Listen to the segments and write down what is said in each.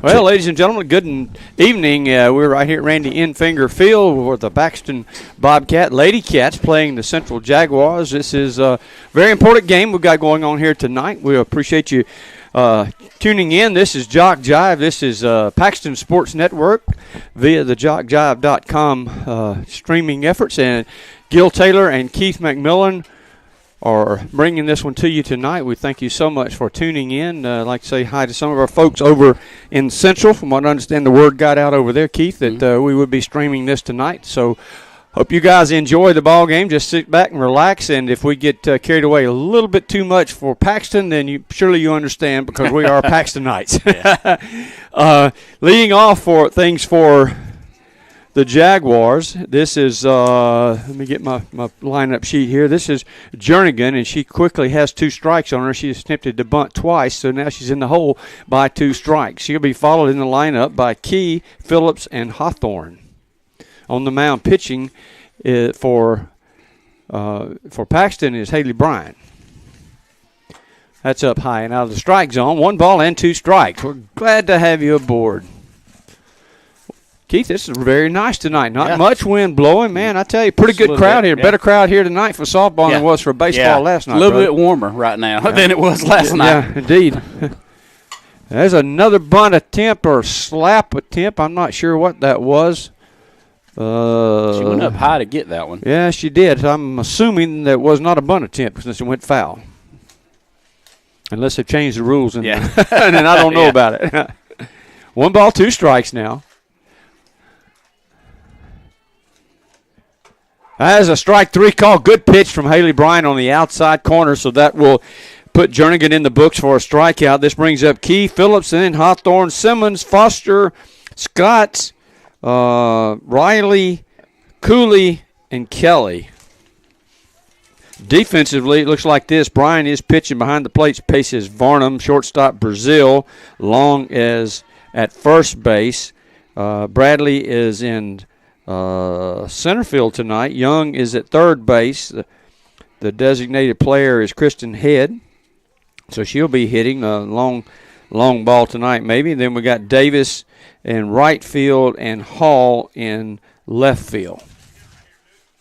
Well, ladies and gentlemen, good evening. We're right here at Randy Infinger Field with the Paxton Bobcat Lady Cats playing the Central Jaguars. This is a very important game we've got going on here tonight. We appreciate you tuning in. This is JockJive. This is Paxton Sports Network via the JockJive.com streaming efforts. And Gil Taylor and Keith McMillan are bringing this one to you tonight. We thank you so much for tuning in. I'd like to say hi to some of our folks over in Central. From what I understand, the word got out over there, Keith, that we would be streaming this tonight. So hope you guys enjoy the ball game. Just sit back and relax. And if we get carried away a little bit too much for Paxton, then surely you understand because we are Paxtonites. Leading off for things for the Jaguars, this is, let me get my lineup sheet here. This is Jernigan, and she quickly has 2 strikes on her. She attempted to bunt twice, so now she's in the hole by 2 strikes. She'll be followed in the lineup by Key, Phillips, and Hawthorne. On the mound pitching for Paxton is Haley Bryant. That's up high and out of the strike zone. 1 ball and 2 strikes. We're glad to have you aboard. Keith, this is very nice tonight. Not much wind blowing. Man, I tell you, pretty good crowd here. Better crowd here tonight for softball than it was for baseball last night. A little bit warmer right now than it was last night. Yeah, indeed. There's another bunt attempt or slap attempt. I'm not sure what that was. She went up high to get that one. Yeah, she did. I'm assuming that was not a bunt attempt since it went foul. Unless they've changed the rules, and, and then I don't know about it. 1 ball, 2 strikes now. As a strike 3 call, good pitch from Haley Bryant on the outside corner, so that will put Jernigan in the books for a strikeout. This brings up Key, Phillips, and then Hawthorne, Simmons, Foster, Scott, Riley, Cooley, and Kelly. Defensively, it looks like this. Bryant is pitching behind the plate. Pace is Varnum, shortstop Brazil, Long is at first base. Bradley is in center field tonight. Young is at third base. The designated player is Kristen Head, so she'll be hitting a long ball tonight maybe. And then we got Davis in right field and Hall in left field.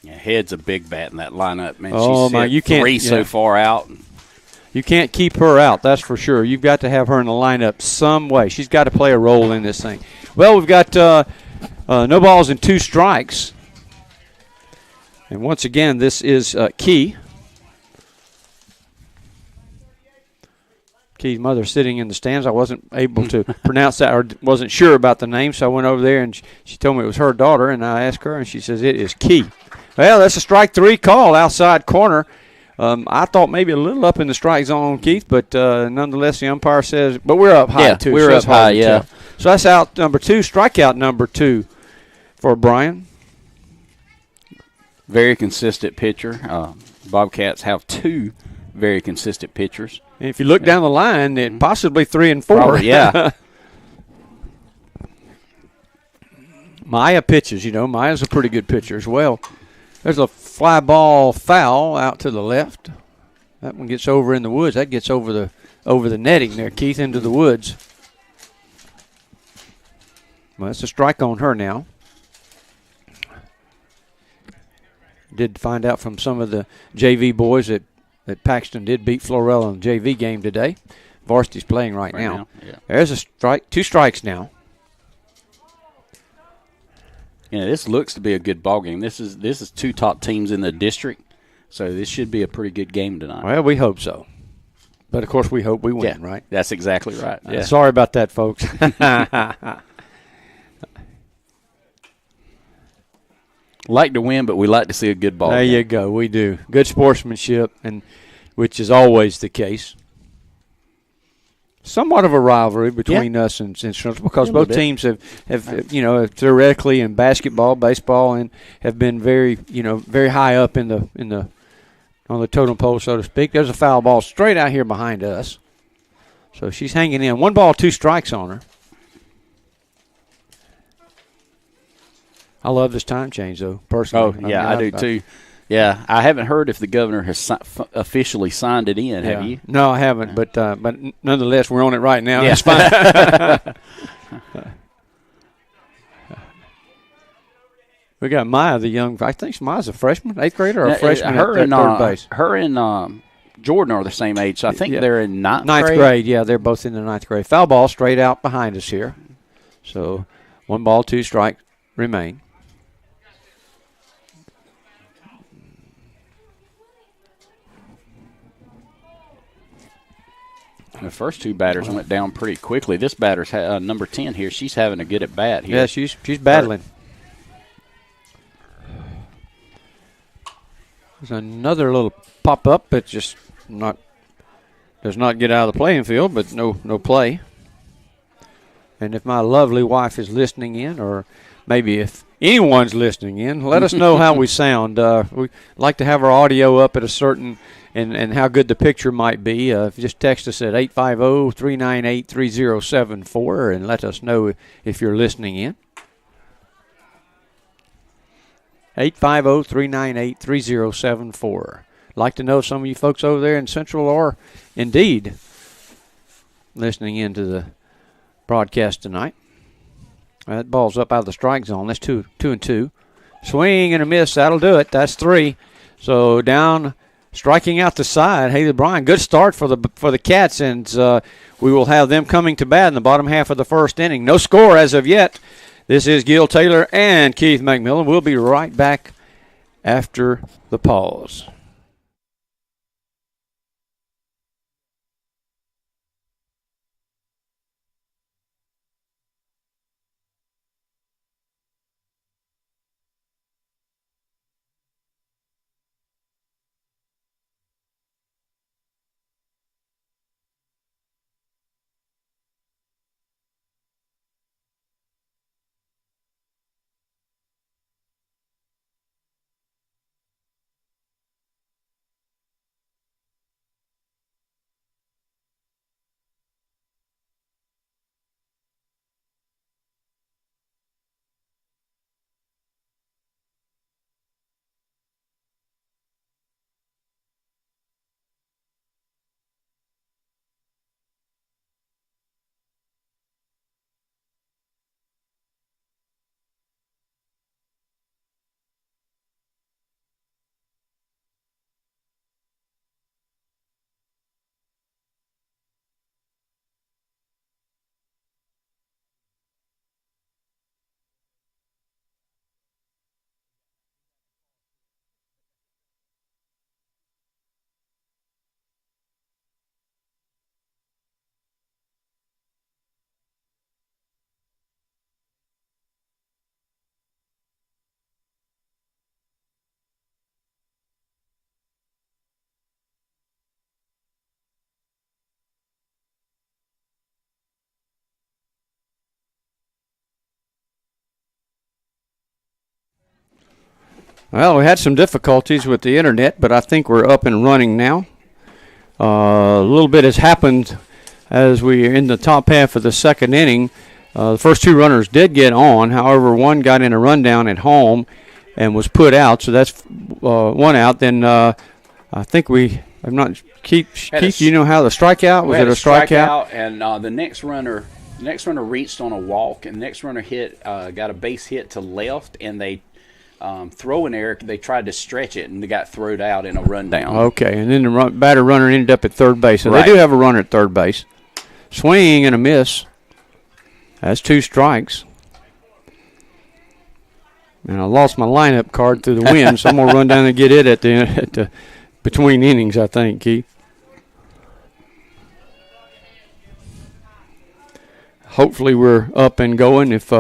Yeah, Head's a big bat in that lineup, man. Oh, She's hit 3 so far out. You can't keep her out, that's for sure. You've got to have her in the lineup some way. She's got to play a role in this thing. Well, we've got no balls and 2 strikes. And once again, this is Key. Key's mother sitting in the stands. I wasn't able to pronounce that or wasn't sure about the name, so I went over there and she told me it was her daughter, and I asked her, and she says it is Key. Well, that's a strike 3 call, outside corner. I thought maybe a little up in the strike zone, Keith, but nonetheless, the umpire says, but we're up high, too. We're up high, yeah. So that's out number 2, strikeout number 2 for Brian. Very consistent pitcher. Bobcats have 2 very consistent pitchers. And if you look down the line, it possibly 3 and 4. Probably, yeah. Maya pitches, Maya's a pretty good pitcher as well. There's a fly ball foul out to the left. That one gets over in the woods. That gets over the netting there, Keith, into the woods. Well, that's a strike on her now. Did find out from some of the JV boys that Paxton did beat Florell in the JV game today. Varsity's playing right now. Yeah. There's a strike, 2 strikes now. Yeah, this looks to be a good ball game. This is 2 top teams in the district, so this should be a pretty good game tonight. Well, we hope so. But, of course, we hope we win, right? That's exactly right. Yeah. Sorry about that, folks. Like to win, but we like to see a good ball game. There you go. We do. Good sportsmanship, and which is always the case. Somewhat of a rivalry between us and Central because both teams have theoretically in basketball, baseball, and have been very high up on the totem pole, so to speak. There's a foul ball straight out here behind us. So she's hanging in. 1 ball, 2 strikes on her. I love this time change, though, personally. Oh, yeah, I do too. Yeah, I haven't heard if the governor has officially signed it in. Have you? No, I haven't. But nonetheless, we're on it right now. Yeah. That's fine. We got Maya, the young. I think Maya's a freshman, 8th grader, or a freshman at third base. Her and Jordan are the same age, so I think they're in ninth grade. Yeah, they're both in the 9th grade. Foul ball straight out behind us here. So 1 ball, 2 strikes remain. The first 2 batters went down pretty quickly. This batter's number 10 here. She's having a good at bat here. Yeah, she's battling. There's another little pop up, but just does not get out of the playing field, but no play. And if my lovely wife is listening in, or maybe if anyone's listening in, let us know how we sound. We like to have our audio up at a certain and how good the picture might be. Just text us at 850-398-3074 and let us know if you're listening in. 850-398-3074. Like to know if some of you folks over there in Central are indeed listening into the broadcast tonight. That ball's up out of the strike zone. That's 2-2. Swing and a miss. That'll do it. That's 3. So down, striking out the side. Haley Bryan. Good start for the Cats, and we will have them coming to bat in the bottom half of the first inning. No score as of yet. This is Gil Taylor and Keith McMillan. We'll be right back after the pause. Well, we had some difficulties with the internet, but I think we're up and running now. A little bit has happened as we are in the top half of the second inning. The first 2 runners did get on. However, one got in a rundown at home and was put out, so that's 1 out. Then I think I'm not Keith. You know how the strikeout was? It a strikeout? And the next runner reached on a walk, and the next runner got a base hit to left, and they. Throwing error, they tried to stretch it, and they got thrown out in a rundown. Okay, and then the batter runner ended up at third base. So right. They do have a runner at third base. Swing and a miss. That's 2 strikes. And I lost my lineup card through the wind, so I'm going to run down and get it at the between innings, I think, Keith. Hopefully we're up and going. If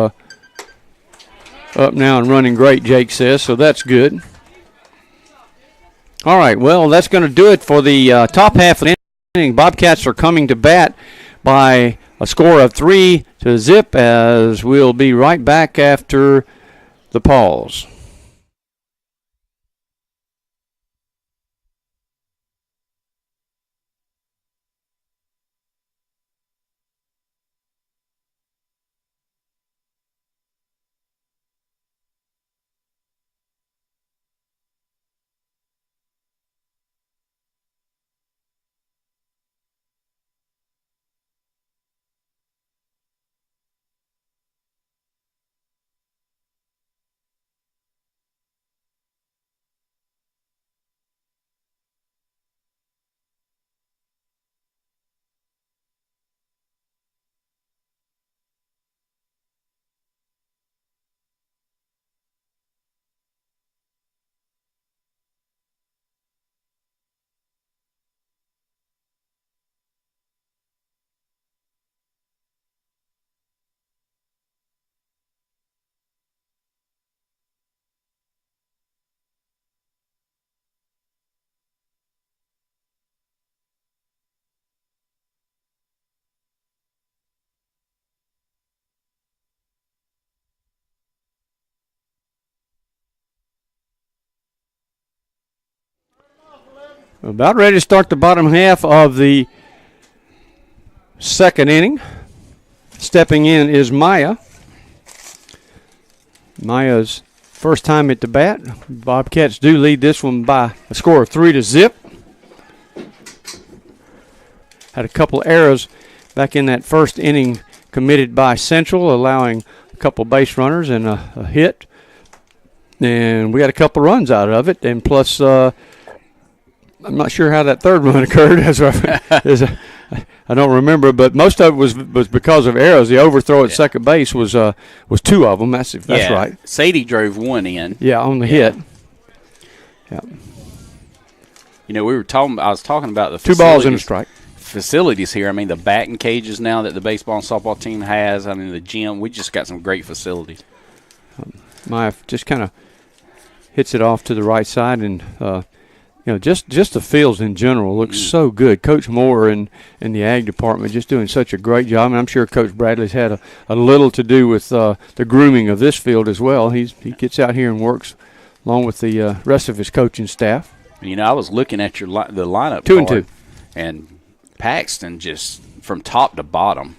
up now and running great, Jake says, so that's good. All right, well, that's going to do it for the top half of the inning. Bobcats are coming to bat by a score of 3-0, as we'll be right back after the pause. About ready to start the bottom half of the second inning. Stepping in is Maya. Maya's first time at the bat. Bobcats do lead this one by a score of 3-0. Had a couple errors back in that first inning committed by Central, allowing a couple base runners and a hit. And we got a couple runs out of it. And plus, I'm not sure how that third run occurred. I don't remember, but most of it was because of errors. The overthrow at second base was two of them. That's right. Sadie drove one in. Yeah, on the hit. Yeah. You know, I was talking about the two balls and a strike. Facilities here. I mean, the batting cages now that the baseball and softball team has. I mean, the gym. We just got some great facilities. Maya just kind of hits it off to the right side, and just the fields in general look so good. Coach Moore and the ag department just doing such a great job, and I'm sure Coach Bradley's had a little to do with the grooming of this field as well. He gets out here and works along with the rest of his coaching staff. You know, I was looking at the lineup 2-2, and Paxton just from top to bottom.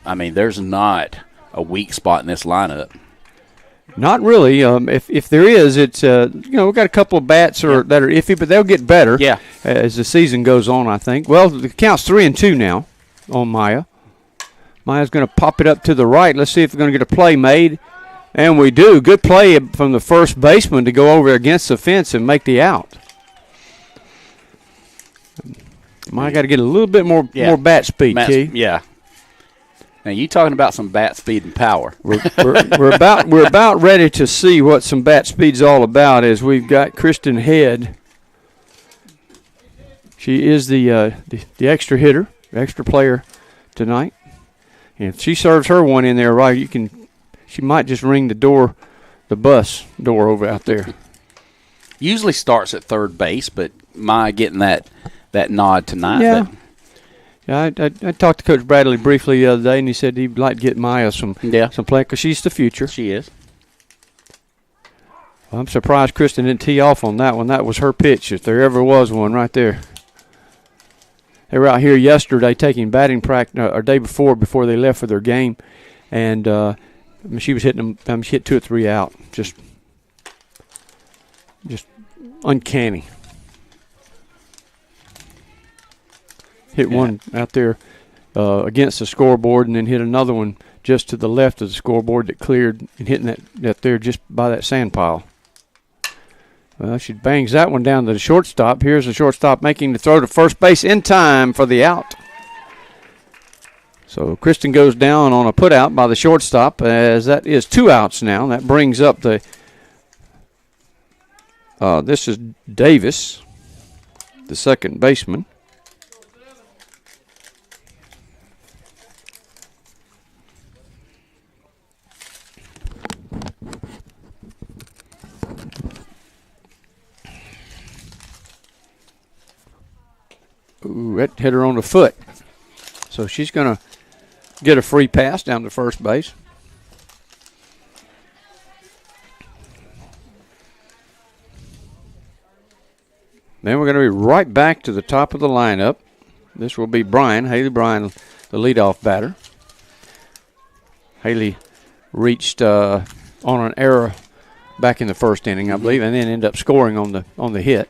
I mean, there's not a weak spot in this lineup. Not really. If there is, it's we've got a couple of bats that are iffy, but they'll get better as the season goes on, I think. Well, the count's 3-2 now on Maya. Maya's going to pop it up to the right. Let's see if we're going to get a play made. And we do. Good play from the first baseman to go over against the fence and make the out. Maya got to get a little bit more bat speed, Key. Yeah. Now you talking about some bat speed and power. We're about ready to see what some bat speed's all about, as we've got Kristen Head. She is the extra hitter, extra player tonight. And if she serves her one in there right, she might just ring the bus door over out there. Usually starts at third base, but Maya getting that nod tonight. Yeah. Yeah, I talked to Coach Bradley briefly the other day, and he said he'd like to get Maya some play because she's the future. She is. Well, I'm surprised Kristen didn't tee off on that one. That was her pitch, if there ever was one, right there. They were out here yesterday taking batting practice, or day before they left for their game, and she was hitting them. She hit 2 or 3 out, just uncanny. Hit one out there against the scoreboard, and then hit another one just to the left of the scoreboard that cleared, and hitting that there just by that sand pile. Well, she bangs that one down to the shortstop. Here's the shortstop making the throw to first base in time for the out. So Kristen goes down on a put out by the shortstop, as that is 2 outs now. That brings up this is Davis, the second baseman. Ooh, that hit her on the foot. So she's going to get a free pass down to first base. Then we're going to be right back to the top of the lineup. This will be Haley Bryan, the leadoff batter. Haley reached on an error back in the first inning, I believe, and then ended up scoring on the hit.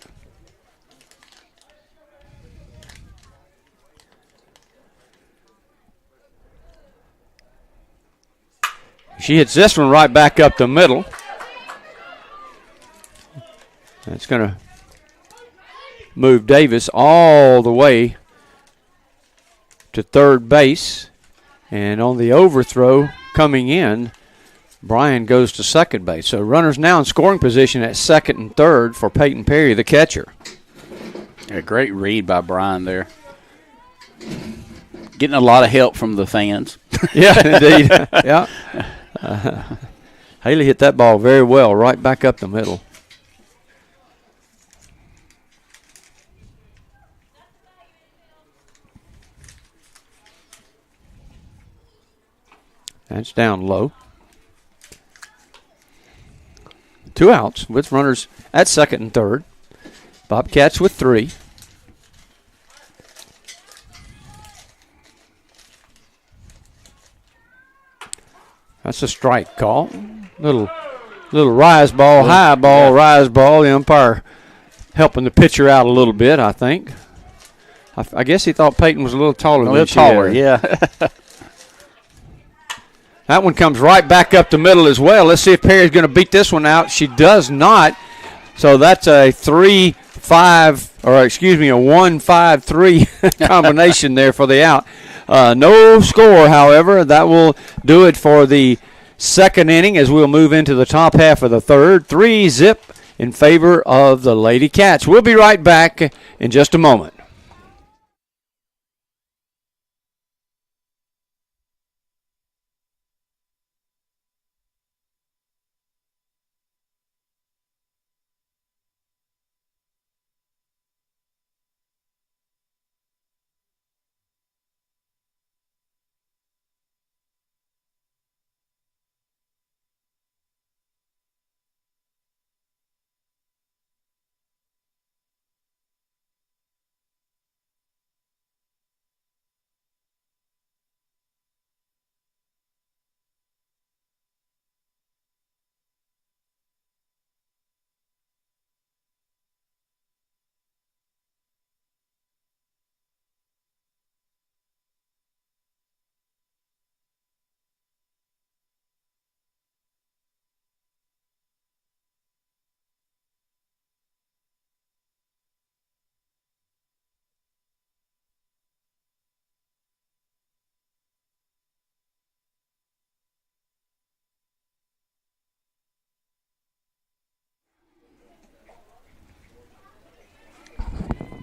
She hits this one right back up the middle. That's going to move Davis all the way to third base. And on the overthrow coming in, Bryan goes to second base. So runners now in scoring position at second and third for Peyton Perry, the catcher. A great read by Bryan there. Getting a lot of help from the fans. Yeah, indeed. Yeah. Haley hit that ball very well, right back up the middle. That's down low. 2 outs with runners at second and third. Bobcats with 3. That's a strike call. Little rise ball, high ball, yeah. Rise ball. The umpire helping the pitcher out a little bit, I think. I guess he thought Peyton was a little taller than she is. Yeah. That one comes right back up the middle as well. Let's see if Perry's going to beat this one out. She does not. So that's a 1-5-3 combination there for the out. No score, however. That will do it for the second inning as we'll move into the top half of the third. 3-0 in favor of the Lady Cats. We'll be right back in just a moment.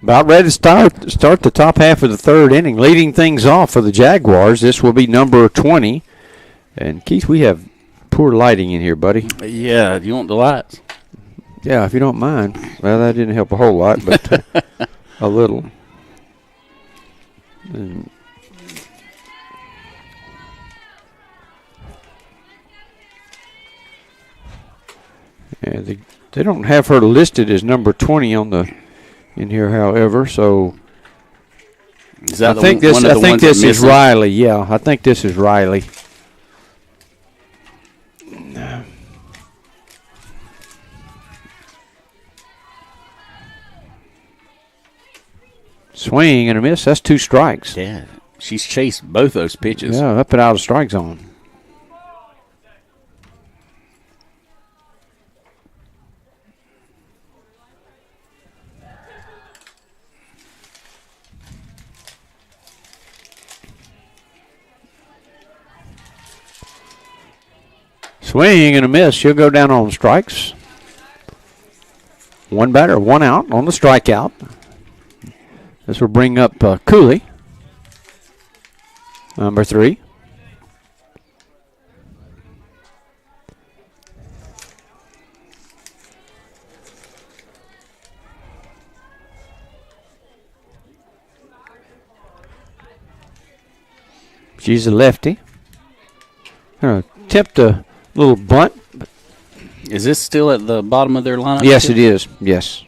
About ready to start the top half of the third inning. Leading things off for the Jaguars, this will be number 20. And, Keith, we have poor lighting in here, buddy. Yeah, do you want the lights? Yeah, if you don't mind. Well, that didn't help a whole lot, but a little. And they don't have her listed as number 20 on the in here, however, so I think this is Riley. Yeah, I think this is Riley. Swing and a miss. That's 2 strikes. Yeah, she's chased both those pitches. Yeah, up and out of strike zone. Swing and a miss. She'll go down on strikes. 1 batter, 1 out on the strikeout. This will bring up Cooley, number 3. She's a lefty. Attempt a little bunt. Is this still at the bottom of their lineup? Yes, it is. Yes.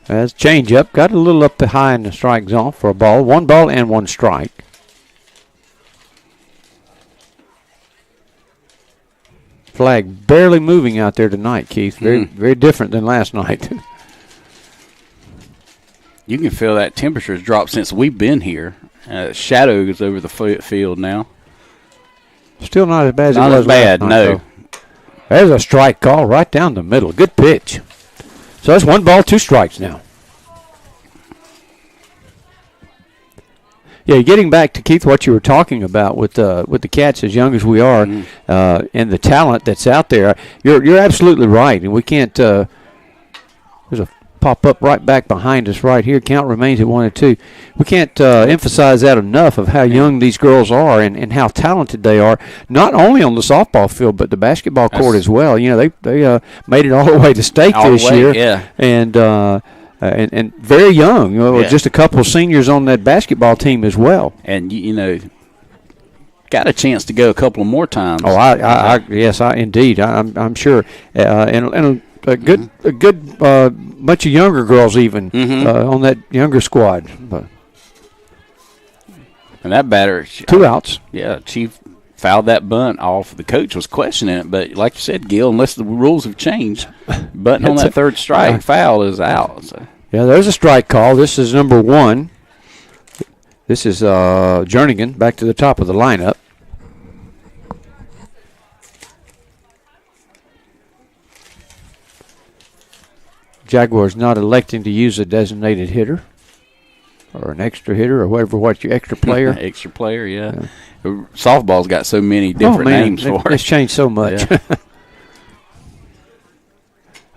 That's change up. Got a little up high in the strike zone for a ball. 1 ball and 1 strike. Flag barely moving out there tonight, Keith. Very different than last night. You can feel that temperature's dropped since we've been here. Shadow is over the field now. Still not as bad as it was last night, no. Though. There's a strike call right down the middle. Good pitch. So that's 1 ball, 2 strikes now. Yeah, getting back to, Keith, what you were talking about with the Cats as young as we are, and the talent that's out there, you're absolutely right. And we can't there's a pop up right back behind us right here. Count remains at 1-2. We can't emphasize that enough of how young these girls are and how talented they are, not only on the softball field but the basketball court as well. You know, they made it all the way to state this year, and very young. Just a couple of seniors on that basketball team as well. And you know, got a chance to go a couple more times. Oh, yes, indeed. I'm sure, and a good bunch of younger girls even on that younger squad. But and that batter, 2 outs. Yeah, she fouled that bunt off. The coach was questioning it, but like you said, Gil, unless the rules have changed, button on that third strike foul is out. So. Yeah, there's a strike call. This is number 1. This is Jernigan back to the top of the lineup. Jaguars not electing to use a designated hitter or an extra hitter or whatever, your extra player. Extra player, yeah. Softball's got so many different names for it. It's changed so much. Yeah.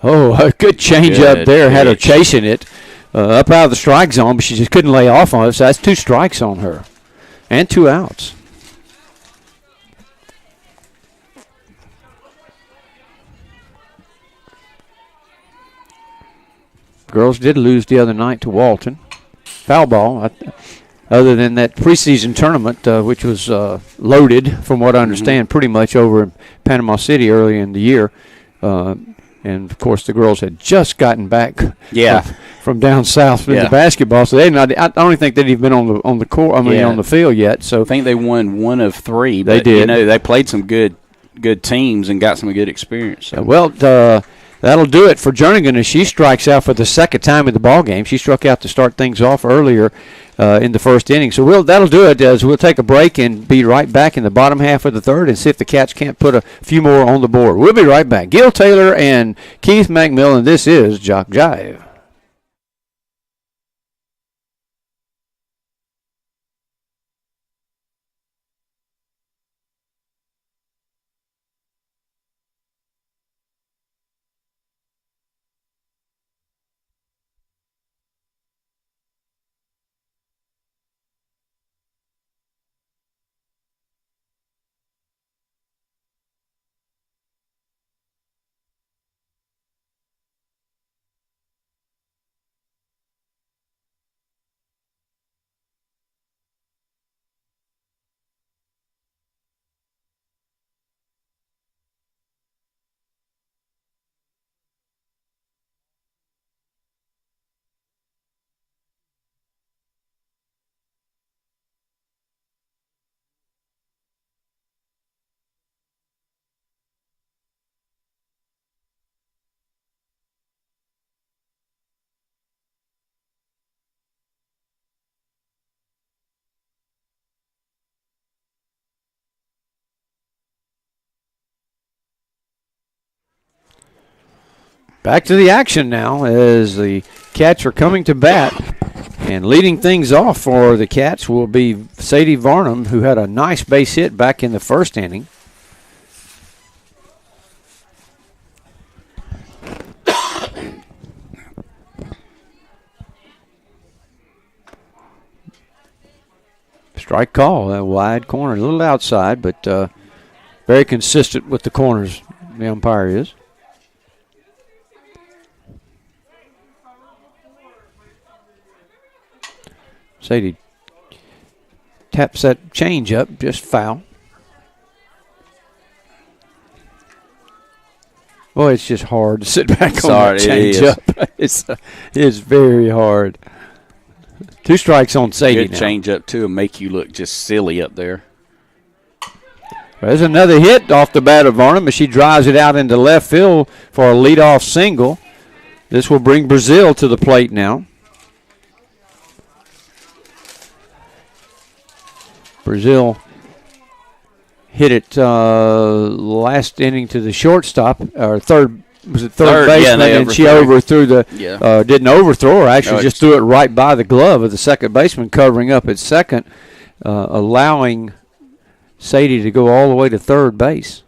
A good change up there. Had her chasing it up out of the strike zone, but she just couldn't lay off on it, so that's 2 strikes on her and 2 outs. Girls did lose the other night to Walton. Foul ball. Other than that preseason tournament, which was loaded, from what I understand, pretty much over in Panama City early in the year. And, of course, the girls had just gotten back from down south into basketball. So I don't think they'd even been on the court. On the field yet. So I think they won 1 of 3. They did. You know, they played some good teams and got some good experience. So. That'll do it for Jernigan as she strikes out for the second time in the ball game. She struck out to start things off earlier in the first inning. So that'll do it as we'll take a break and be right back in the bottom half of the third and see if the Cats can't put a few more on the board. We'll be right back. Gil Taylor and Keith McMillan. This is JockJive. Back to the action now as the Cats are coming to bat. And leading things off for the Cats will be Sadie Varnum, who had a nice base hit back in the first inning. Strike call, a wide corner, a little outside, but very consistent with the corners the umpire is. Sadie taps that change up, just foul. Boy, it's just hard to sit back on that change up. It's very hard. 2 strikes on Sadie now. Good change up, too, and make you look just silly up there. There's another hit off the bat of Varnum as she drives it out into left field for a leadoff single. This will bring Brazil to the plate now. Brazil hit it last inning to the shortstop, or third baseman, and she overthrew didn't overthrow her, actually just threw it right by the glove of the second baseman, covering up at second, allowing Sadie to go all the way to third base.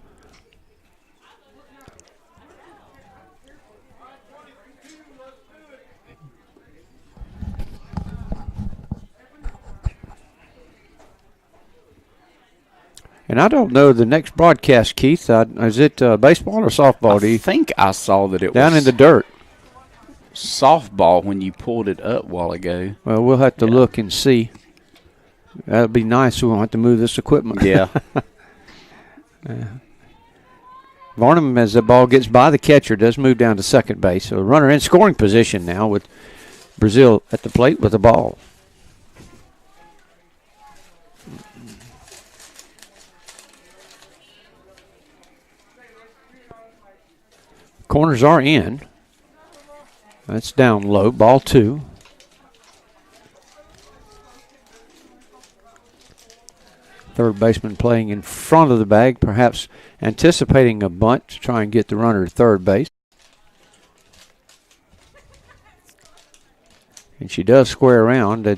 And I don't know the next broadcast, Keith. Is it baseball or softball? I think I saw that it down was in the dirt. Softball when you pulled it up a while ago. Well, we'll have to look and see. That'll be nice. We won't have to move this equipment. Yeah. Varnum, as the ball gets by the catcher, does move down to second base. So runner in scoring position now with Brazil at the plate with the ball. Corners are in. That's down low. Ball 2. Third baseman playing in front of the bag, perhaps anticipating a bunt to try and get the runner to third base. And she does square around.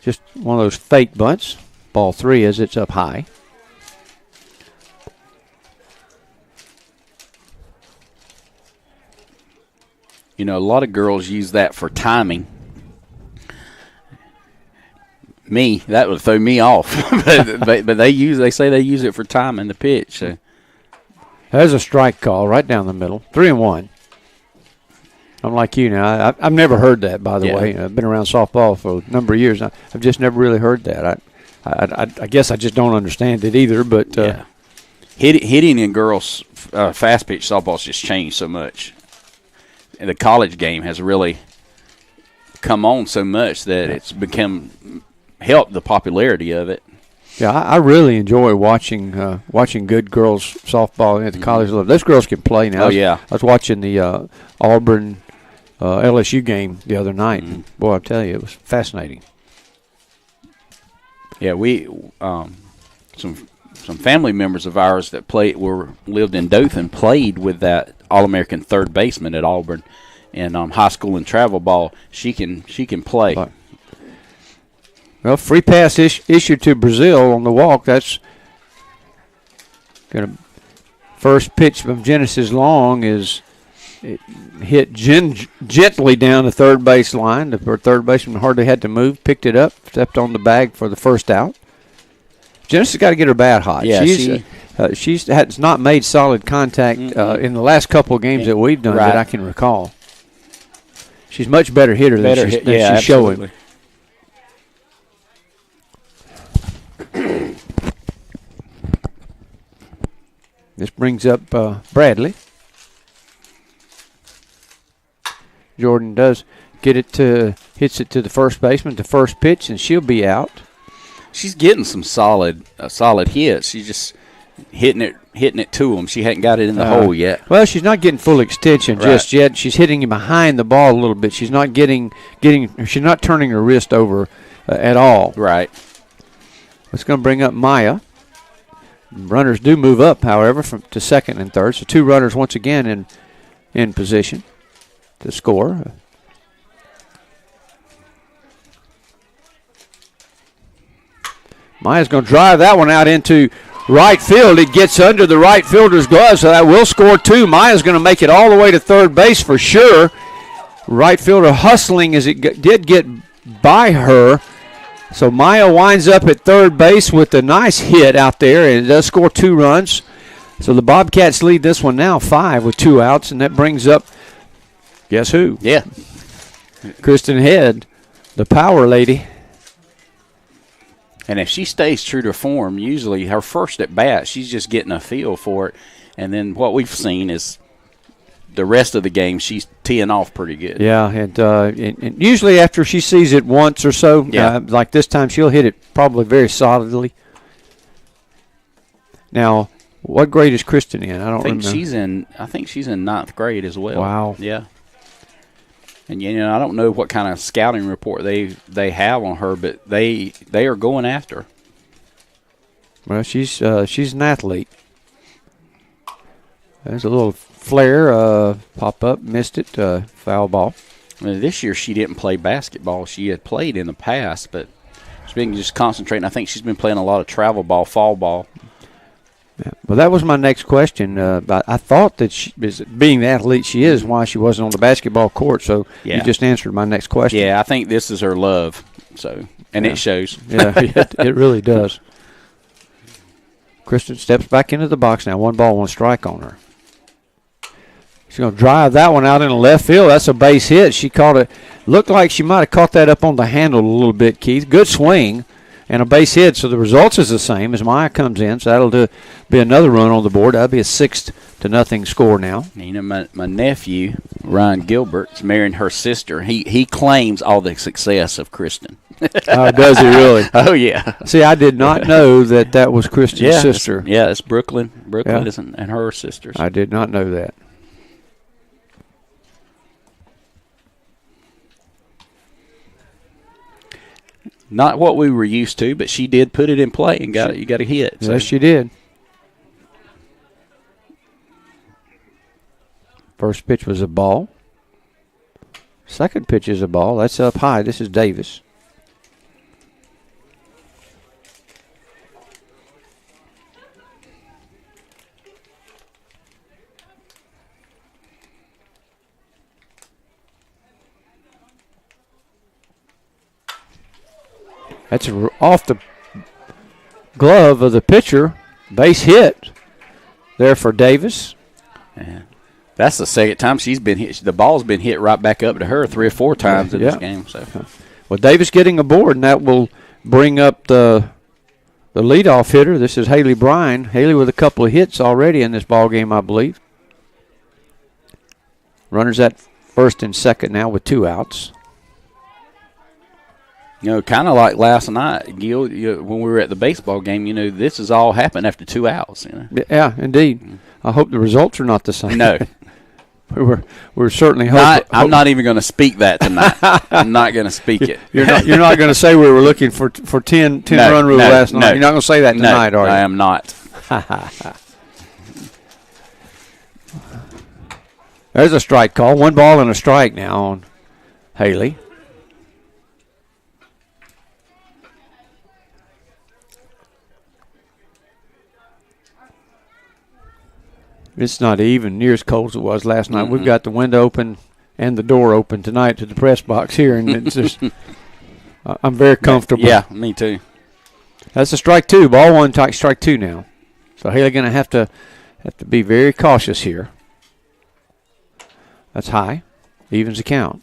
Just one of those fake bunts. Ball 3 as it's up high. You know, a lot of girls use that for timing. Me, that would throw me off. but they say they use it for timing the pitch. So. There's a strike call right down the middle. 3-1. I'm like you now. I've never heard that, by the way. I've been around softball for a number of years. I've just never really heard that. I guess I just don't understand it either. But hitting in girls' fast pitch softball's just changed so much. And the college game has really come on so much that it's helped the popularity of it. Yeah, I really enjoy watching good girls softball at the college level. Those girls can play now. Oh, yeah. I was watching the Auburn LSU game the other night. Mm-hmm. Boy, I tell you, it was fascinating. Yeah, we some family members of ours that lived in Dothan played with that All-American third baseman at Auburn, and high school and travel ball. She can play. Well, free pass issued to Brazil on the walk. That's going to first pitch from Genesis Long is hit gently down the third base line. The third baseman hardly had to move, picked it up, stepped on the bag for the first out. Genesis got to get her bat hot. Yeah, she has not made solid contact in the last couple of games that we've done that I can recall. She's much better hitter than she's showing. This brings up Bradley. Jordan does hits it to the first baseman, the first pitch, and she'll be out. She's getting some solid hits. She's just hitting it to him. She hadn't got it in the hole yet. Well, she's not getting full extension just yet. She's hitting him behind the ball a little bit. She's not she's not turning her wrist over at all. Right. It's going to bring up Maya. Runners do move up, however, to second and third. So 2 runners once again in position to score. Maya's going to drive that one out into right field. It gets under the right fielder's glove, so that will score 2. Maya's going to make it all the way to third base for sure. Right fielder hustling as it did get by her. So Maya winds up at third base with a nice hit out there, and it does score 2 runs. So the Bobcats lead this one now 5 with 2 outs, and that brings up, guess who? Yeah. Kristen Head, the power lady. And if she stays true to form, usually her first at bat, she's just getting a feel for it. And then what we've seen is the rest of the game, she's teeing off pretty good. Yeah, and usually after she sees it once or so, like this time, she'll hit it probably very solidly. Now, what grade is Kristen in? I think she's in 9th grade as well. Wow. Yeah. And I don't know what kind of scouting report they have on her, but they are going after her. Well, she's an athlete. There's a little flare pop up, missed it, foul ball. This year she didn't play basketball. She had played in the past, but she's been just concentrating. I think she's been playing a lot of travel ball, fall ball. Yeah. Well, that was my next question. I thought that she, being the athlete she is, why she wasn't on the basketball court. So you just answered my next question. Yeah, I think this is her love. So, and it shows. Yeah, it really does. Kristen steps back into the box now. 1-1 strike on her. She's going to drive that one out in the left field. That's a base hit. She caught it. Looked like she might have caught that up on the handle a little bit, Keith. Good swing and a base hit. So the results is the same as Maya comes in. So that'll be another run on the board. That'll be a 6-0 score now. You know, my nephew, Ryan Gilbert, is marrying her sister. He claims all the success of Kristen. Does he really? Oh, yeah. See, I did not know that was Kristen's sister. It's Brooklyn. Brooklyn is and her sisters. I did not know that. Not what we were used to, but she did put it in play and you got a hit. So. Yes, she did. First pitch was a ball. Second pitch is a ball. That's up high. This is Davis. That's off the glove of the pitcher. Base hit there for Davis. Yeah. That's the second time she's been hit. The ball's been hit right back up to her 3 or 4 times in this game. So, well, Davis getting aboard, and that will bring up the leadoff hitter. This is Haley Bryan. Haley with a couple of hits already in this ball game, I believe. Runners at first and second now with 2 outs. You know, kind of like last night, Gil, when we were at the baseball game, this has all happened after 2 outs. Yeah, indeed. I hope the results are not the same. No. We're certainly hoping. I'm not even going to speak that tonight. I'm not going to speak it. You're not going to say we were looking for 10 run rule last night. You're not going to say that tonight, are you? I am not. There's a strike call. 1 ball and a strike now on Haley. It's not even near as cold as it was last night. We've got the window open and the door open tonight to the press box here, and it's just I'm very comfortable. Yeah, me too. That's a strike 2. Ball 1, strike 2 now. So Haley going to have to be very cautious here. That's high. Evens the count.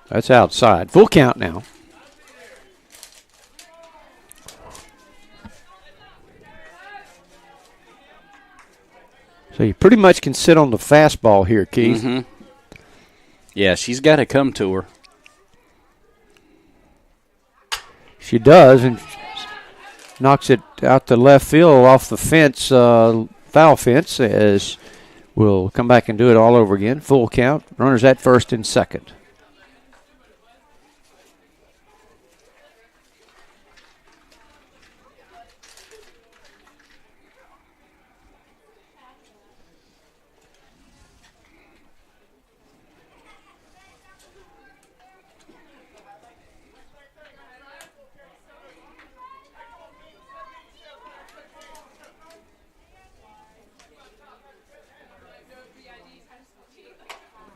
That's outside. Full count now. So you pretty much can sit on the fastball here, Keith. Mm-hmm. Yeah, she's got to come to her. She does, and knocks it out to left field off the fence, foul fence, as we'll come back and do it all over again. Full count. Runners at first and second.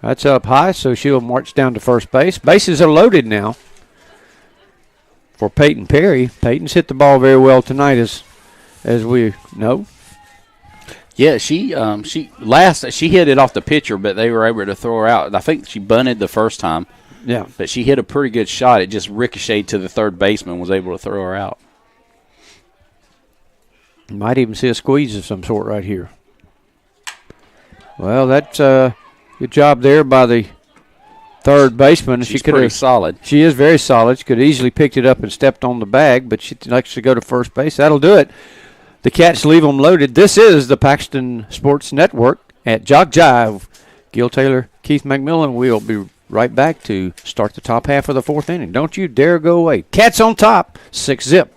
That's up high, so she'll march down to first base. Bases are loaded now for Peyton Perry. Peyton's hit the ball very well tonight, as we know. Yeah, she hit it off the pitcher, but they were able to throw her out. I think she bunted the first time. Yeah. But she hit a pretty good shot. It just ricocheted to the third baseman, was able to throw her out. You might even see a squeeze of some sort right here. Well, that's good job there by the third baseman. She's pretty solid. She is very solid. She could have easily picked it up and stepped on the bag, but she likes to go to first base. That'll do it. The Cats leave them loaded. This is the Paxton Sports Network at JockJive. Gil Taylor, Keith McMillan. We'll be right back to start the top half of the 4th inning. Don't you dare go away. Cats on top, 6-0.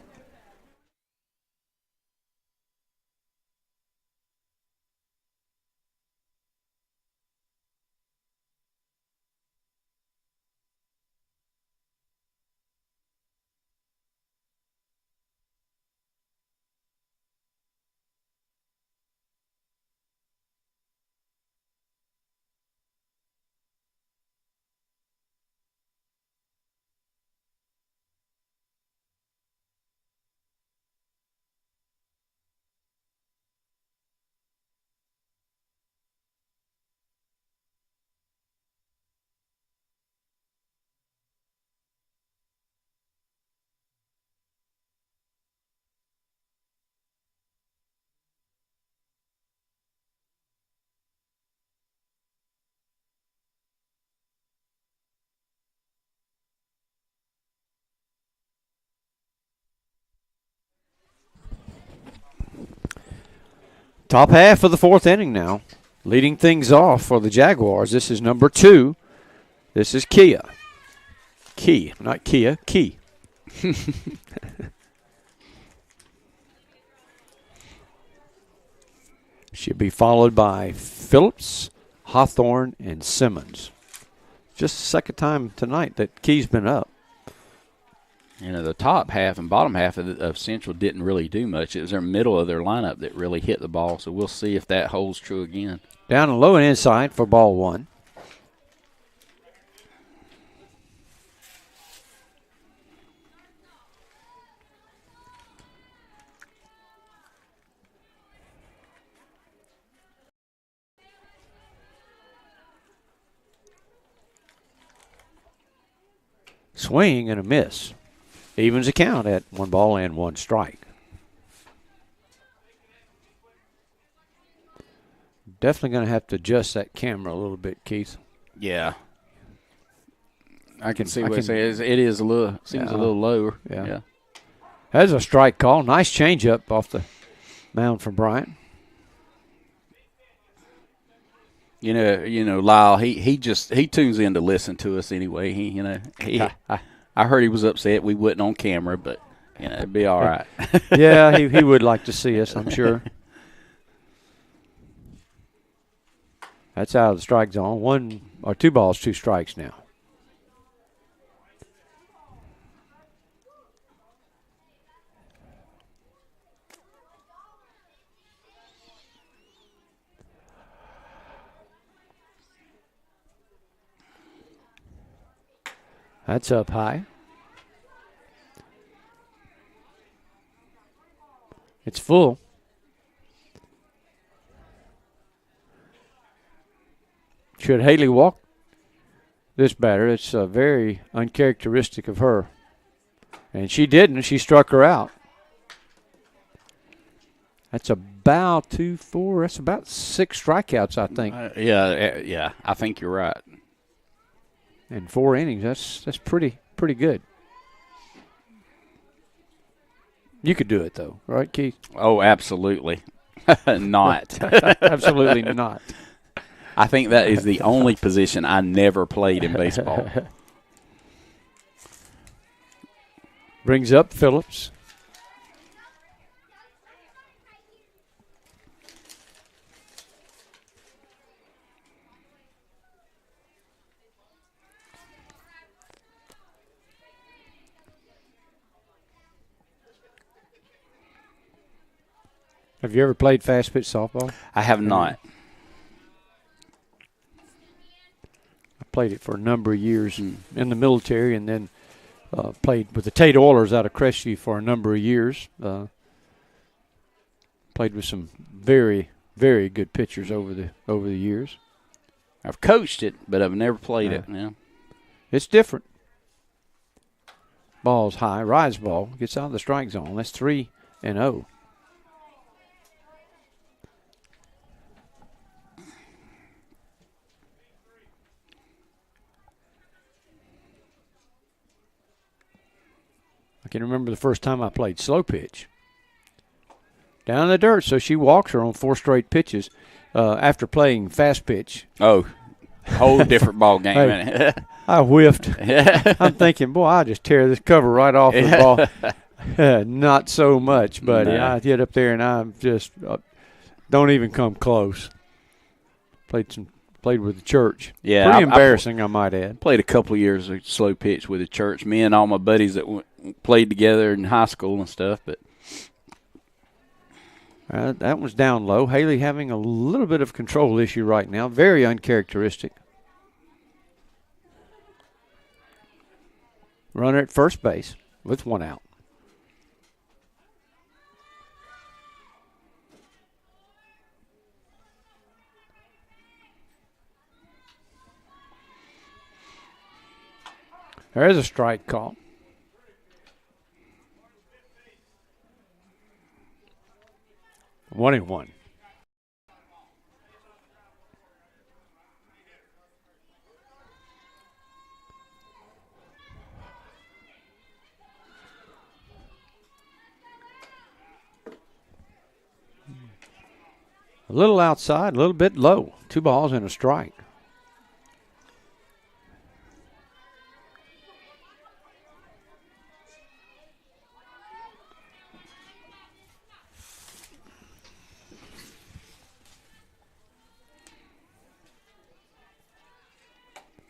Top half of the fourth inning now. Leading things off for the Jaguars. This is number 2. This is Kia. Key, not Kia, Key. Should be followed by Phillips, Hawthorne, and Simmons. Just the second time tonight that Key's been up. The top half and bottom half of Central didn't really do much. It was their middle of their lineup that really hit the ball, so we'll see if that holds true again. Down and low and inside for ball 1. Swing and a miss. Evens the count at 1 ball and 1 strike. Definitely going to have to adjust that camera a little bit, Keith. Yeah. I can see what it is. It is a little, seems a little lower. Yeah. That's a strike call. Nice changeup off the mound from Bryant. Lyle. He tunes in to listen to us anyway. I heard he was upset we wasn't on camera, but it'd be all right. Yeah, he would like to see us, I'm sure. That's out of the strike zone. 1 or 2 balls, 2 strikes now. That's up high. It's full. Should Haley walk this batter? It's very uncharacteristic of her. And she didn't. She struck her out. That's about 2-4. That's about 6 strikeouts, I think. Yeah. I think you're right. In 4 innings, that's pretty good. You could do it though, right, Keith? Oh, absolutely not. Absolutely not. I think that is the only position I never played in baseball. Brings up Phillips. Have you ever played fast pitch softball? I have not. I played it for a number of years in the military, and then played with the Tate Oilers out of Crestview for a number of years. Played with some very, very good pitchers over the years. I've coached it, but I've never played it. Yeah. It's different. Ball's high, rise ball, gets out of the strike zone. That's 3-0. I can remember the first time I played slow pitch. Down in the dirt, so she walks her on 4 straight pitches after playing fast pitch. Oh, whole different ball game. Hey, I whiffed. I'm thinking, boy, I'll just tear this cover right off the ball. Not so much, buddy. No. I get up there and I just don't even come close. Played with the church. Yeah, pretty embarrassing, I might add. Played a couple of years of slow pitch with the church. Me and all my buddies that played together in high school and stuff. But that was down low. Haley having a little bit of control issue right now. Very uncharacteristic. Runner at first base with 1 out. There's a strike call. One and one. A little outside, a little bit low. 2 balls and a strike.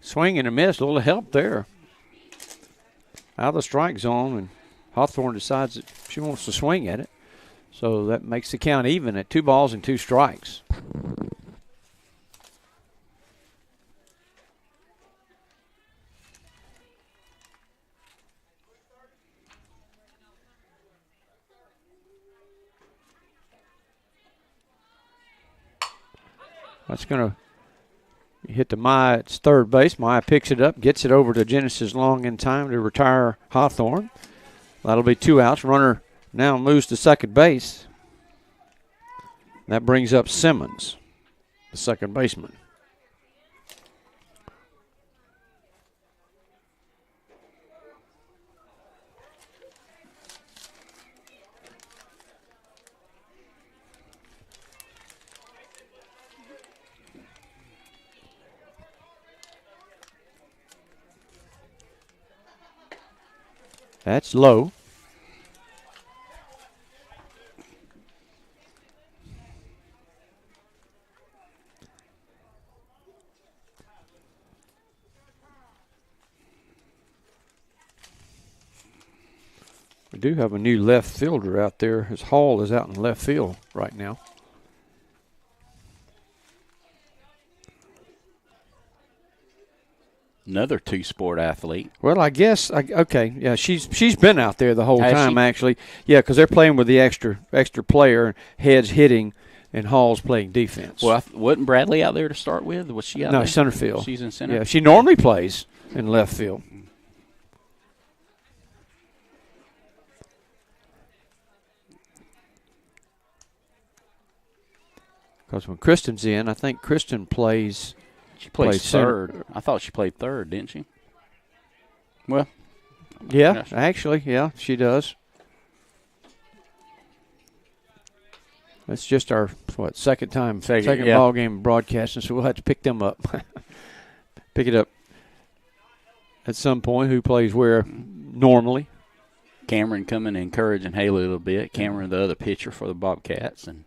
Swing and a miss, a little help there. Out of the strike zone, and Hawthorne decides that she wants to swing at it. So that makes the count even at 2 balls and 2 strikes. That's going to hit to Maya at third base. Maya picks it up, gets it over to Genesis Long in time to retire Hawthorne. That'll be 2 outs. Runner now moves to second base. That brings up Simmons, the second baseman. That's low. We do have a new left fielder out there. His Hall is out in left field right now. Another two-sport athlete. Well, I guess okay. Yeah, she's been out there the whole Has time she? actually. Yeah, because they're playing with the extra player. Head's hitting, and Hall's playing defense. Well, wasn't Bradley out there to start with? Was she out there? No, center field. She's in center. Yeah, she normally plays in left field. Because when Kristen's in, I think Kristen plays. She plays center. third. I thought she played third, didn't she? Well, Yeah, gosh. actually, yeah, she does. That's just our second yeah. ball game broadcasting, so we'll have to pick them up. Pick it up at some point. Who plays where normally? Cameron coming and encouraging Haley a little bit. Cameron, the other pitcher for the Bobcats, and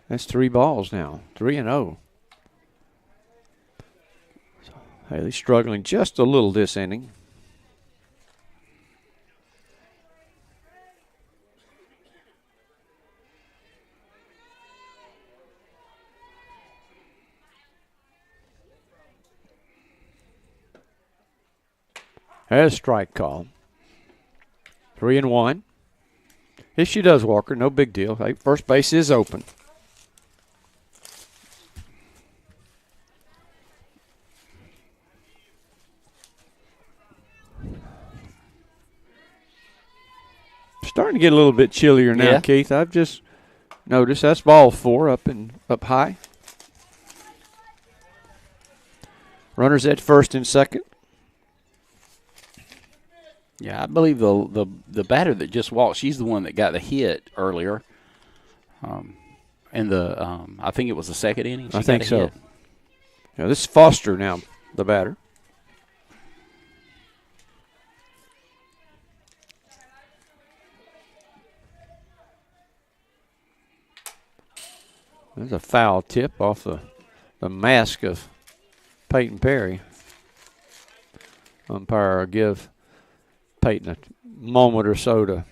that's 3 balls now, 3-0. So Haley struggling just a little this inning. There's a strike call. 3-1. If she does, Walker, no big deal. Hey, first base is open. Starting to get a little bit chillier now, Yeah. Keith. I've just noticed that's ball 4 up high. Runners at first and second. yeah, I believe the batter that just walked, she's the one that got the hit earlier. And I think it was the second inning. I think so. Hit. Yeah, this is Foster now, the batter. There's a foul tip off the mask of Peyton Perry. Umpire will give Peyton a moment or so to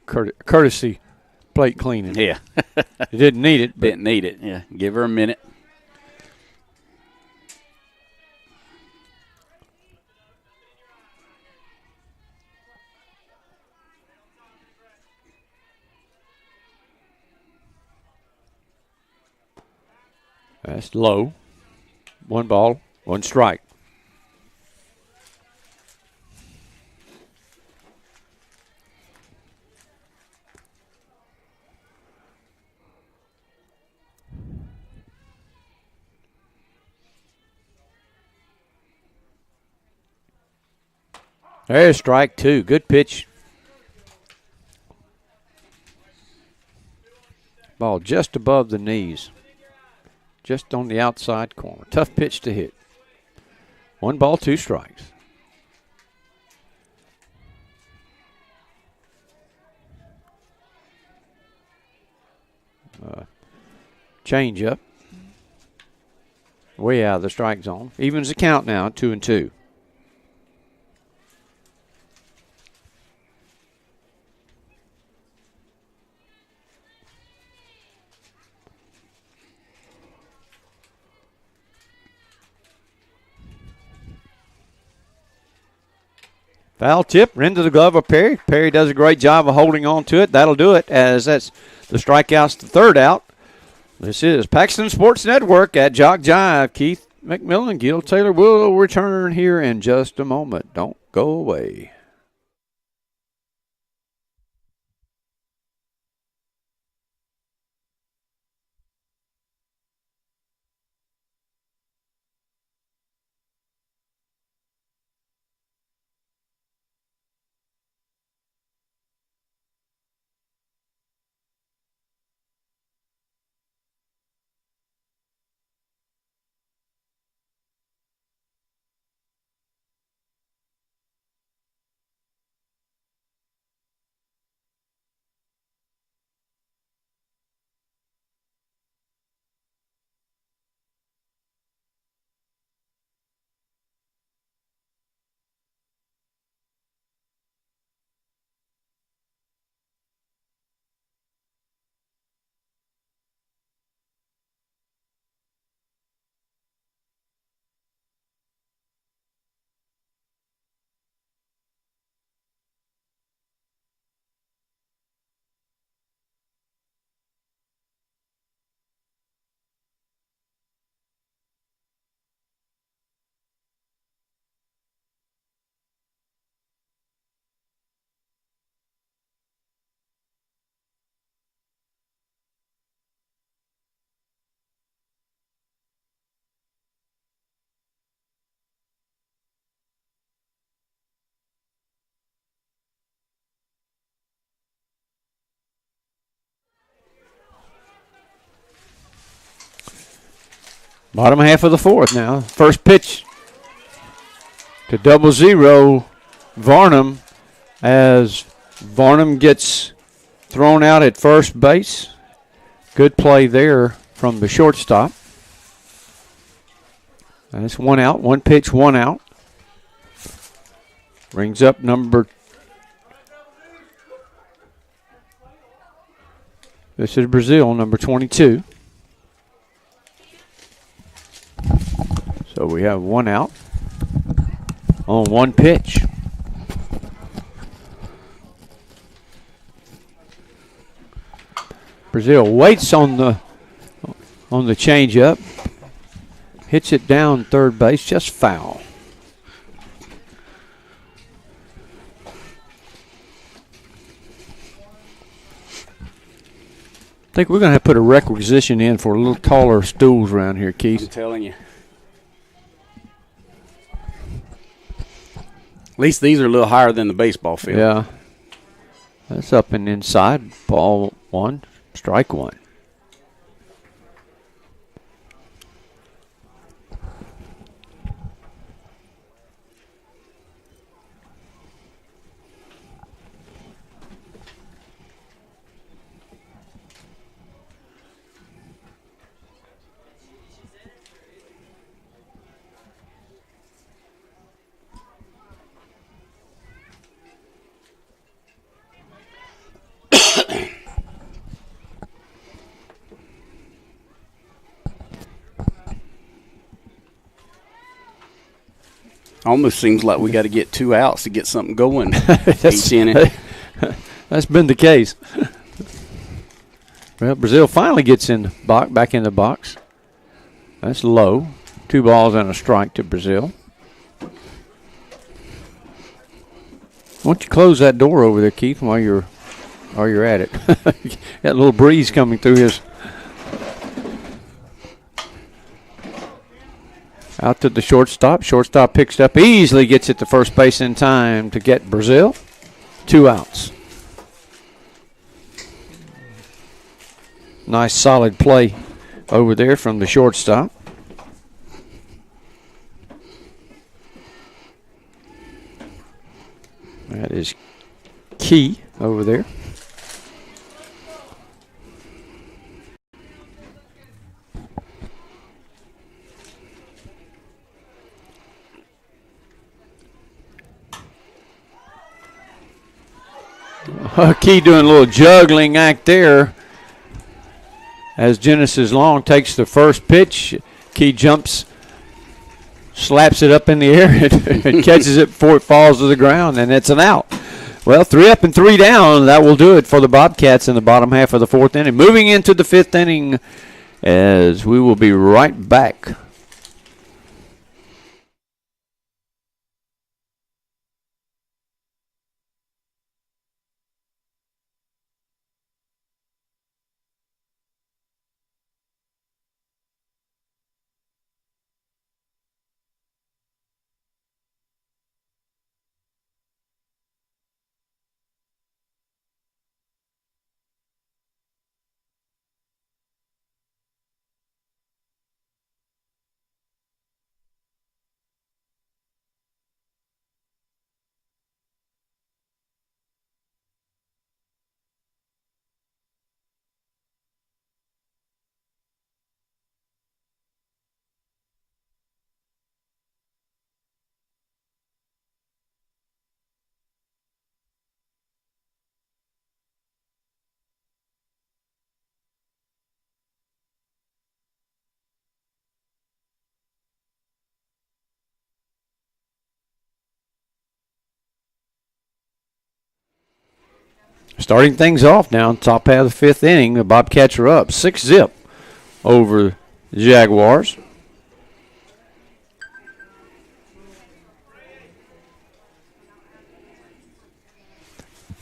courtesy plate cleaning. Yeah. You didn't need it. But Didn't need it. Yeah, give her a minute. that's low. 1 ball, 1 strike. There's strike two. Good pitch. Ball just above the knees. Just on the outside corner. Tough pitch to hit. 1 ball, 2 strikes. Change up. Way out of the strike zone. Evens the count now, 2-2. Foul tip into the glove of Perry. Perry does a great job of holding on to it. That'll do it, as that's the strikeout's the third out. This is Paxton Sports Network at JockJive. Keith McMillan, Gil Taylor will return here in just a moment. Don't go away. Bottom half of the fourth now. First pitch to 0-0 Varnum, as Varnum gets thrown out at first base. Good play there from the shortstop. That's 1 out. 1 pitch, 1 out. Brings up this is Brazil, number 22. So we have 1 out on 1 pitch. Brazil waits on the changeup, hits it down third base, just foul. I think we're going to have to put a requisition in for a little taller stools around here, Keith. I'm telling you. At least these are a little higher than the baseball field. Yeah. That's up and inside. Ball 1, strike 1. Almost seems like we got to get 2 outs to get something going each inning. That's been the case. Well, Brazil finally gets back in the box. That's low. 2 balls and a strike to Brazil. Why don't you close that door over there, Keith, while you're at it? Got a little breeze coming through his. Out to the shortstop. Shortstop picks it up, easily gets it to first base in time to get Brazil. 2 outs. Nice solid play over there from the shortstop. That is Key over there. Key doing a little juggling act there as Genesis Long takes the first pitch. Key jumps, slaps it up in the air, and catches it before it falls to the ground, and it's an out. Well, 3 up and 3 down. That will do it for the Bobcats in the bottom half of the 4th inning. Moving into the 5th inning as we will be right back. Starting things off now, top half of the 5th inning, the Bobcats are up 6-0 over the Jaguars.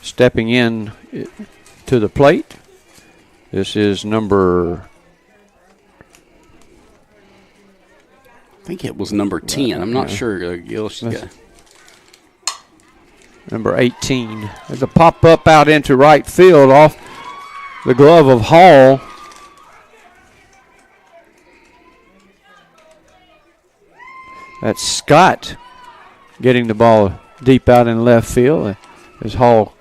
Stepping in to the plate, this is number... I think it was number 10. I'm not sure, Gil. Number 18. There's a pop-up out into right field off the glove of Hall. That's Scott getting the ball deep out in left field as Hall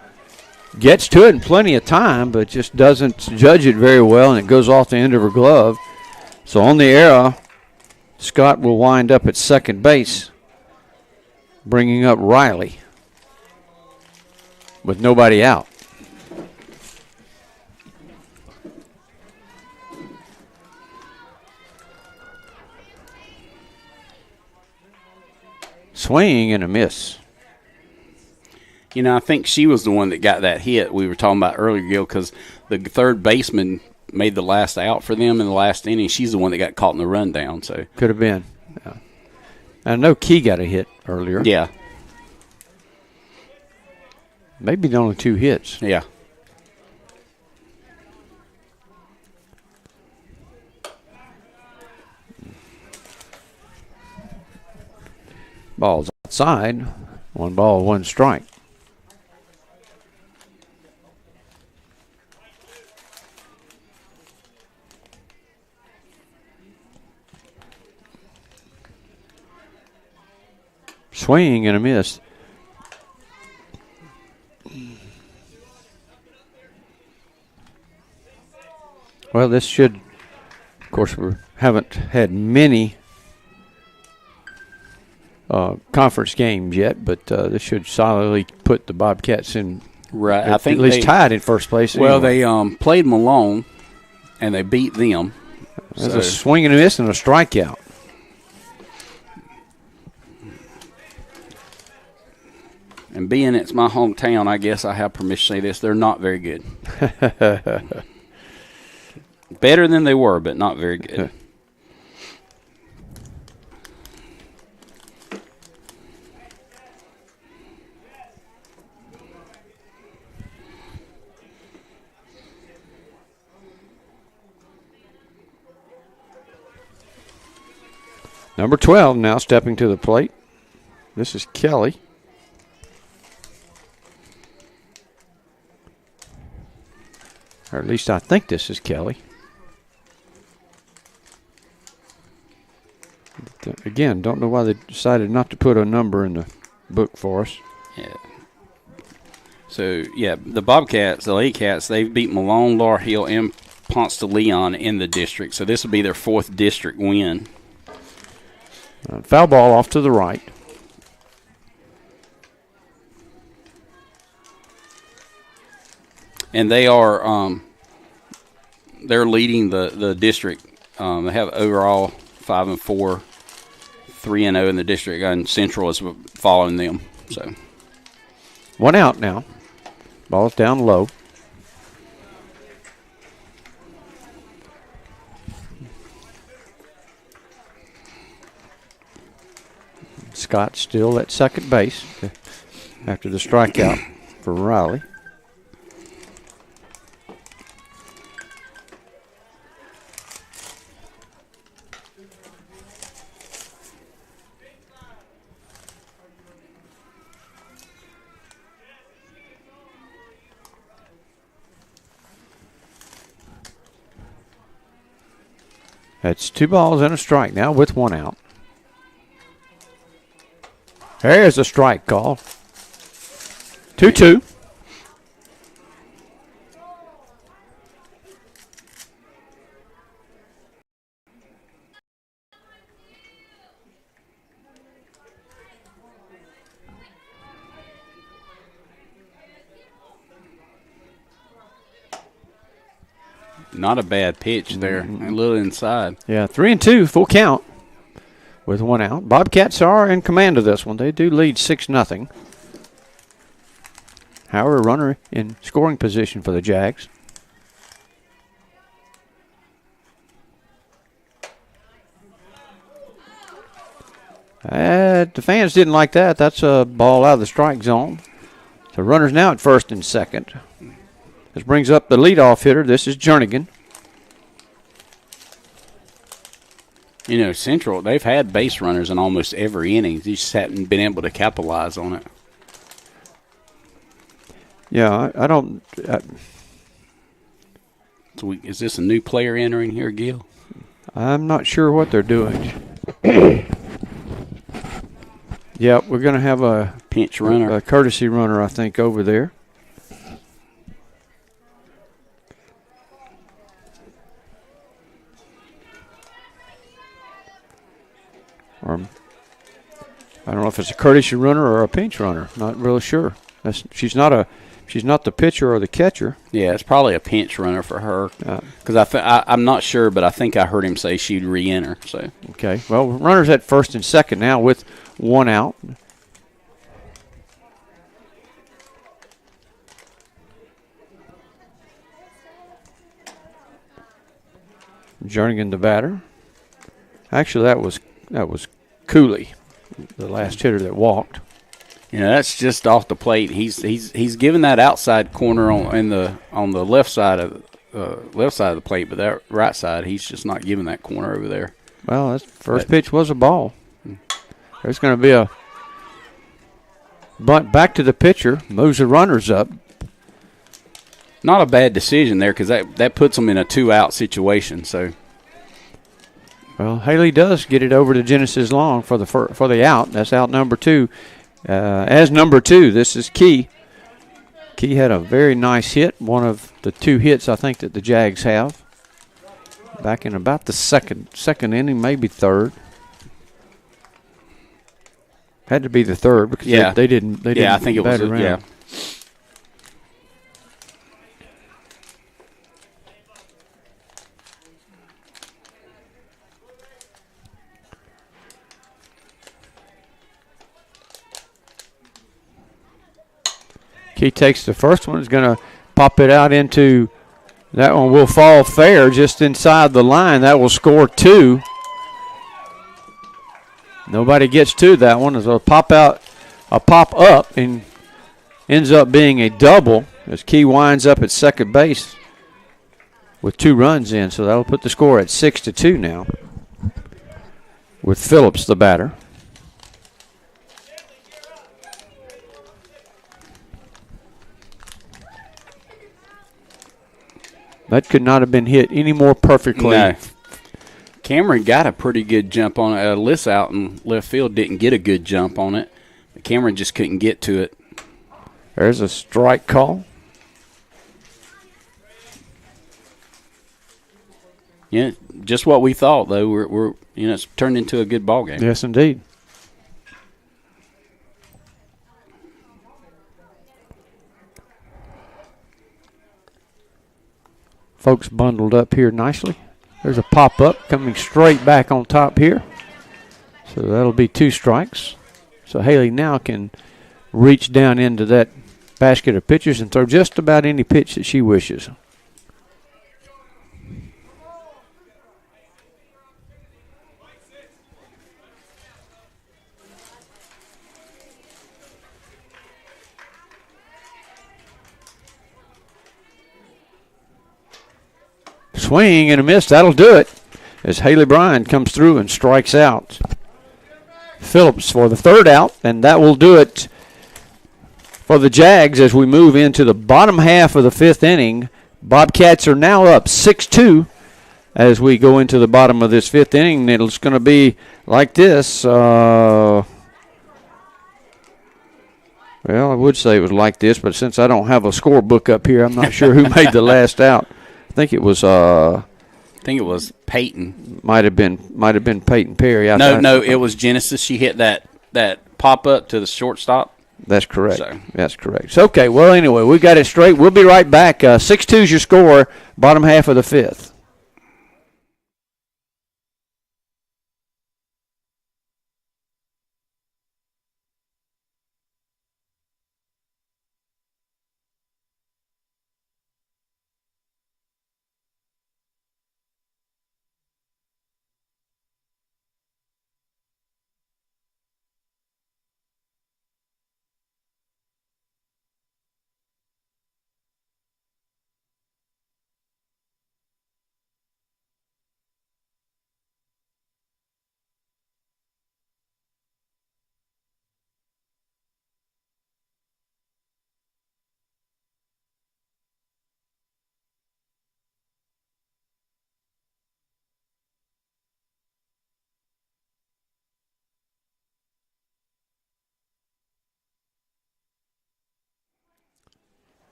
gets to it in plenty of time, but just doesn't judge it very well, and it goes off the end of her glove. So on the error, Scott will wind up at second base, bringing up Riley with nobody out. Swing and a miss. You know, I think she was the one that got that hit we were talking about earlier, Gil, because the third baseman made the last out for them in the last inning. She's the one that got caught in the rundown. So could have been. Yeah. I know Key got a hit earlier. Yeah. Maybe the only 2 hits. Yeah. Ball's outside. 1 ball, 1 strike. Swing and a miss. Well, this should, of course, we haven't had many conference games yet, but this should solidly put the Bobcats in, right. I think at least tied in first place. Well, anyway. they played Malone, and they beat them. There's a swing and a miss and a strikeout. And being it's my hometown, I guess I have permission to say this. They're not very good. Better than they were, but not very good. Number 12 now stepping to the plate. This is Kelly. Or at least I think this is Kelly. Again, don't know why they decided not to put a number in the book for us. Yeah. So, yeah, the Bobcats, the Lady Cats, they beat Malone, Laurel Hill, and Ponce de Leon in the district. So this will be their 4th district win. Foul ball off to the right. And they are they're leading the district. They have overall 5-4, 3-0 in the district, and Central is following them. So 1 out now. Ball's down low. Scott still at second base after the strikeout for Riley. That's 2 balls and a strike now with 1 out. There's a strike call. 2-2. Not a bad pitch there. A little inside. Yeah, 3-2, full count with 1 out. Bobcats are in command of this one. They do lead 6-0. However, runner in scoring position for the Jags. The fans didn't like that. That's a ball out of the strike zone. The runner's now at first and second. This brings up the leadoff hitter. This is Jernigan. You know, Central, they've had base runners in almost every inning. They just haven't been able to capitalize on it. Yeah, I don't. So is this a new player entering here, Gil? I'm not sure what they're doing. Yeah, we're going to have a pinch runner, a courtesy runner, I think, over there. Or I don't know if it's a courtesy runner or a pinch runner. Not really sure. She's not the pitcher or the catcher. Yeah, it's probably a pinch runner for her. Because I'm not sure, but I think I heard him say she'd re-enter. So okay. Well, runner's at first and second now with 1 out. Jernigan the batter. Actually, that was Cooley, the last hitter that walked. You know, that's just off the plate. He's given that outside corner on the left side of the plate, but that right side he's just not giving that corner over there. Well, that first pitch was a ball. There's going to be a bunt back to the pitcher, moves the runners up. Not a bad decision there because that puts them in a 2-out situation. So. Well, Haley does get it over to Genesis Long for the out. That's out number 2. As number 2, this is Key. Key had a very nice hit, one of the 2 hits I think that the Jags have. Back in about the second inning, maybe third. Had to be the third because they didn't. Yeah, I think it was. Yeah. Key takes the first one. Is going to pop it out into that one. Will fall fair just inside the line. That will score 2. Nobody gets to that one. It's a pop up, and ends up being a double as Key winds up at second base with 2 runs in. So that'll put the score at 6-2 now. with Phillips, the batter. That could not have been hit any more perfectly. No. Cameron got a pretty good jump on it. Alyssa out in left field didn't get a good jump on it. Cameron just couldn't get to it. There's a strike call. Yeah, just what we thought though. We're it's turned into a good ball game. Yes, indeed. Folks bundled up here nicely. There's a pop-up coming straight back on top here. So that'll be 2 strikes. So Haley now can reach down into that basket of pitches and throw just about any pitch that she wishes. Swing and a miss. That'll do it as Haley Bryan comes through and strikes out Phillips for the 3rd out, and that will do it for the Jags as we move into the bottom half of the 5th inning. Bobcats are now up 6-2 as we go into the bottom of this 5th inning. It's going to be like this. Well, I would say it was like this, but since I don't have a scorebook up here, I'm not sure who made the last out. I think it was Peyton. Might have been Peyton Perry. No, it was Genesis. She hit that pop up to the shortstop. That's correct. So. That's correct. So, okay, well, anyway, we got it straight. We'll be right back. 6-2 is your score, bottom half of the 5th.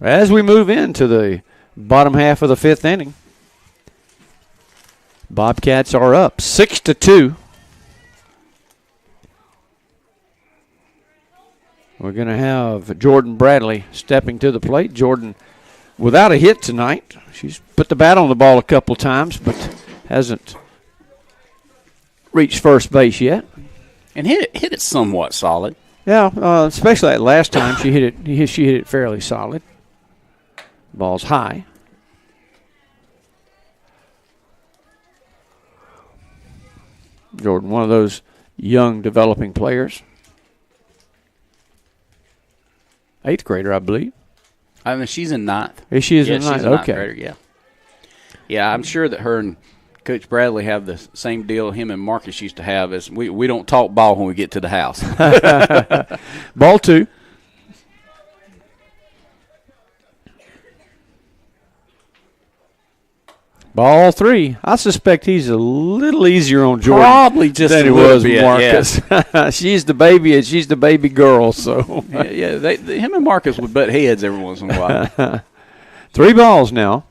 As we move into the bottom half of the 5th inning, Bobcats are up 6-2. We're going to have Jordan Bradley stepping to the plate. Jordan without a hit tonight. She's put the bat on the ball a couple times, but hasn't reached first base yet. And hit it somewhat solid. Yeah, especially that last time she hit it fairly solid. Ball's high. Jordan, one of those young developing players. 8th grader, I believe. I mean, she's in 9th. She is in 9th. She's a 9th okay. grader, yeah. Yeah, I'm sure that her and Coach Bradley have the same deal him and Marcus used to have, as we don't talk ball when we get to the house. Ball 2. Ball 3. I suspect he's a little easier on Jordan. Probably just than a he little was bit, Marcus. Yeah. She's the baby, and she's the baby girl. So him and Marcus would butt heads every once in a while. 3 balls now.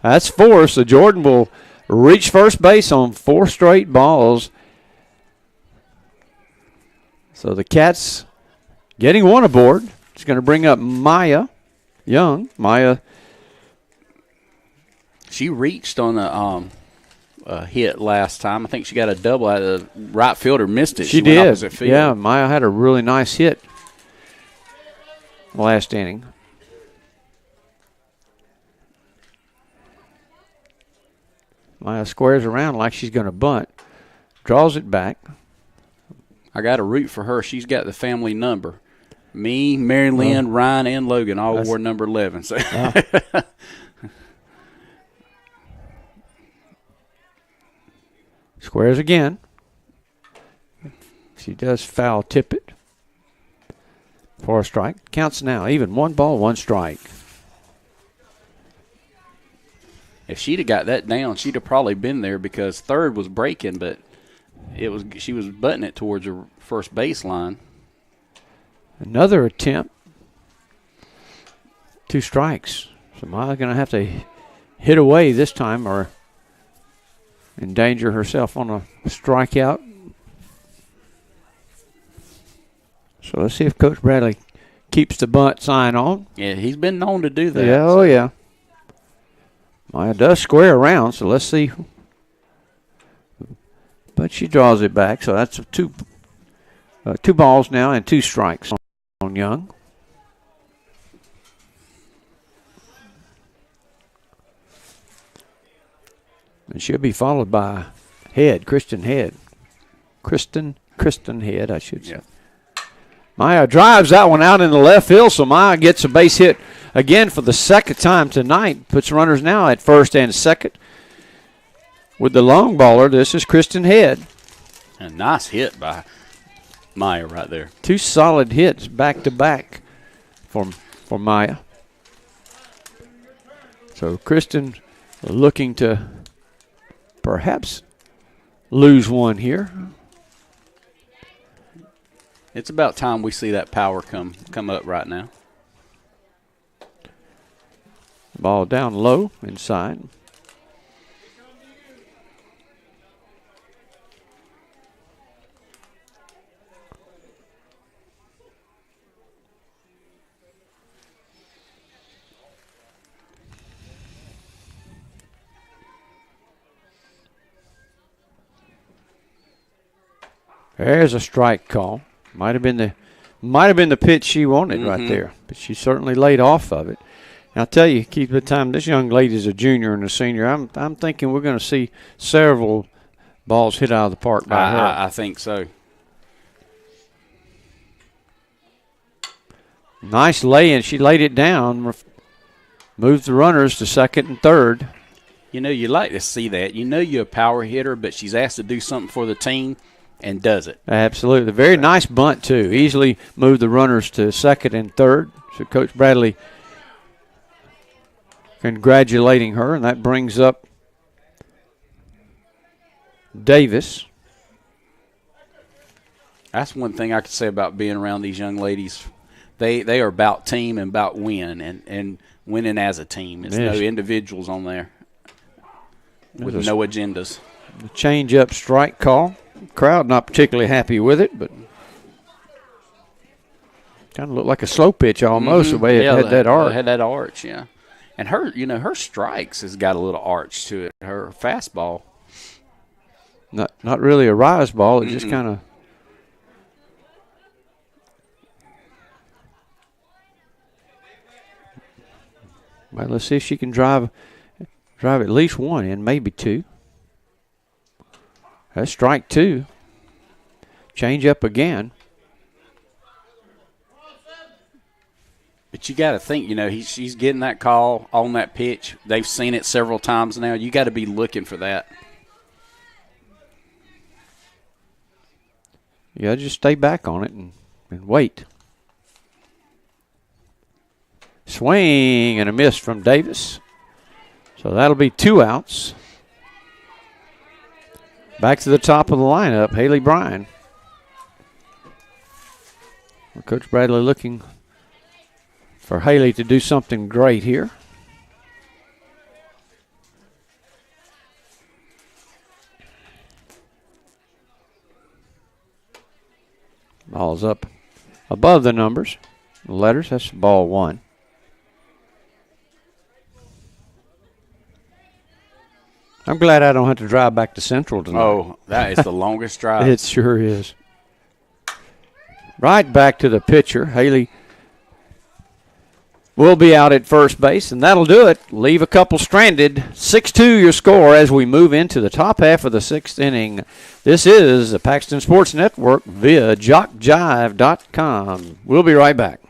That's 4. So Jordan will reach first base on 4 straight balls. So the Cats getting 1 aboard. It's going to bring up Maya Young. Maya. She reached on a hit last time. I think she got a double out of the right fielder, missed it. She went did. Opposite field. Yeah, Maya had a really nice hit last inning. Maya squares around like she's going to bunt. Draws it back. I got to root for her. She's got the family number. Me, Mary Lynn, Ryan, and Logan all wore number 11. So. Squares again. She does foul tip it for a strike. Counts now even 1 ball, 1 strike. If she'd have got that down, she'd have probably been there because third was breaking, but she was butting it towards her first baseline. Another attempt. 2 strikes. So Maya's going to have to hit away this time or endanger herself on a strikeout. So let's see if Coach Bradley keeps the bunt sign on. Yeah, he's been known to do that. Yeah, oh yeah. Maya does square around, so let's see. But she draws it back, so that's 2 balls now and 2 strikes on Young. And she'll be followed by Kristen Head, I should say. Yeah. Maya drives that one out in the left field, so Maya gets a base hit again for the second time tonight. Puts runners now at first and second. With the long baller, this is Kristen Head. A nice hit by Maya right there. 2 solid hits back-to-back for Maya. So Kristen looking to perhaps lose one here. It's about time we see that power come up right now. Ball down low inside. There's a strike call. Might have been the pitch she wanted right there, but she certainly laid off of it. And I'll tell you, keep the time. This young lady's a junior and a senior. I'm thinking we're going to see several balls hit out of the park by her. I think so. Nice lay-in. She laid it down, moved the runners to second and third. You know, you like to see that. You know you're a power hitter, but she's asked to do something for the team and does it. Absolutely. Very nice bunt, too. Easily moved the runners to second and third. So Coach Bradley congratulating her, and that brings up Davis. That's one thing I could say about being around these young ladies. They are about team and about win and winning as a team. It's no individuals on there with no agendas. The change-up strike call. Crowd not particularly happy with it, but kind of looked like a slow pitch almost the way it had that arch. It had that arch, yeah. And her strikes has got a little arch to it. Her fastball, not really a rise ball. It just kind of. Well, let's see if she can drive at least 1 in, maybe 2. That's strike 2. Change up again. But you got to think, she's getting that call on that pitch. They've seen it several times now. You got to be looking for that. You got to just stay back on it and wait. Swing and a miss from Davis. So that'll be 2 outs. Back to the top of the lineup, Haley Bryan. Coach Bradley looking for Haley to do something great here. Ball's up above the numbers, the letters. That's ball 1. I'm glad I don't have to drive back to Central tonight. Oh, that is the longest drive. It sure is. Right back to the pitcher. Haley will be out at first base, and that'll do it. Leave a couple stranded. 6-2 your score as we move into the top half of the 6th inning. This is the Paxton Sports Network via JockJive.com. We'll be right back.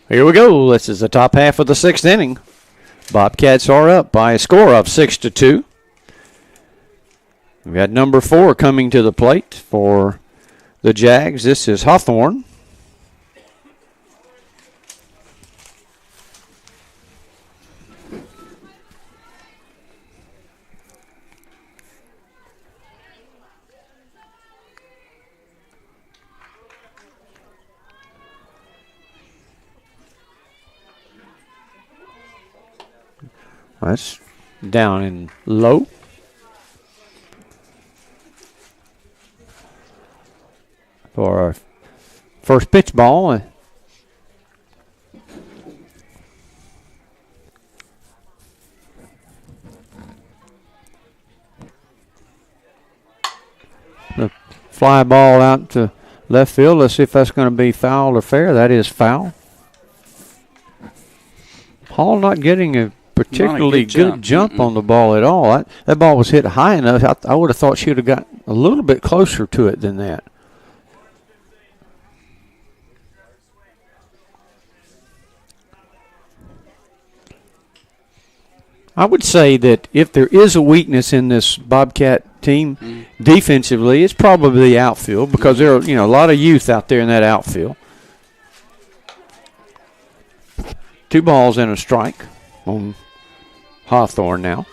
Here we go. This is the top half of the 6th inning. Bobcats are up by a score of 6-2. We've got number 4 coming to the plate for the Jags. This is Hawthorne. That's down and low. For our first pitch ball. The fly ball out to left field. Let's see if that's going to be foul or fair. That is foul. Hall not getting a particularly good jump on the ball at all. That ball was hit high enough. I would have thought she would have got a little bit closer to it than that. I would say that if there is a weakness in this Bobcat team defensively, it's probably the outfield because there are a lot of youth out there in that outfield. 2 balls and a strike on Hawthorne now.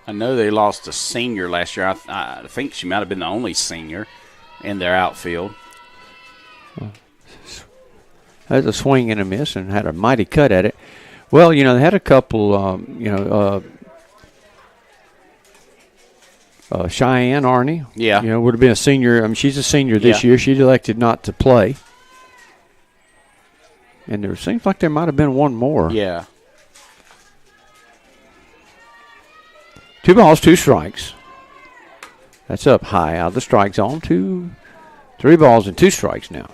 I know they lost a senior last year. I think she might have been the only senior in their outfield. That's a swing and a miss and had a mighty cut at it. Well, they had a couple, Cheyenne Arney. Yeah. Would have been a senior. I mean, she's a senior this year. She elected not to play. And there seems like there might have been one more. Yeah. 2 balls, 2 strikes. That's up high out of the strike zone. 3 balls and 2 strikes now.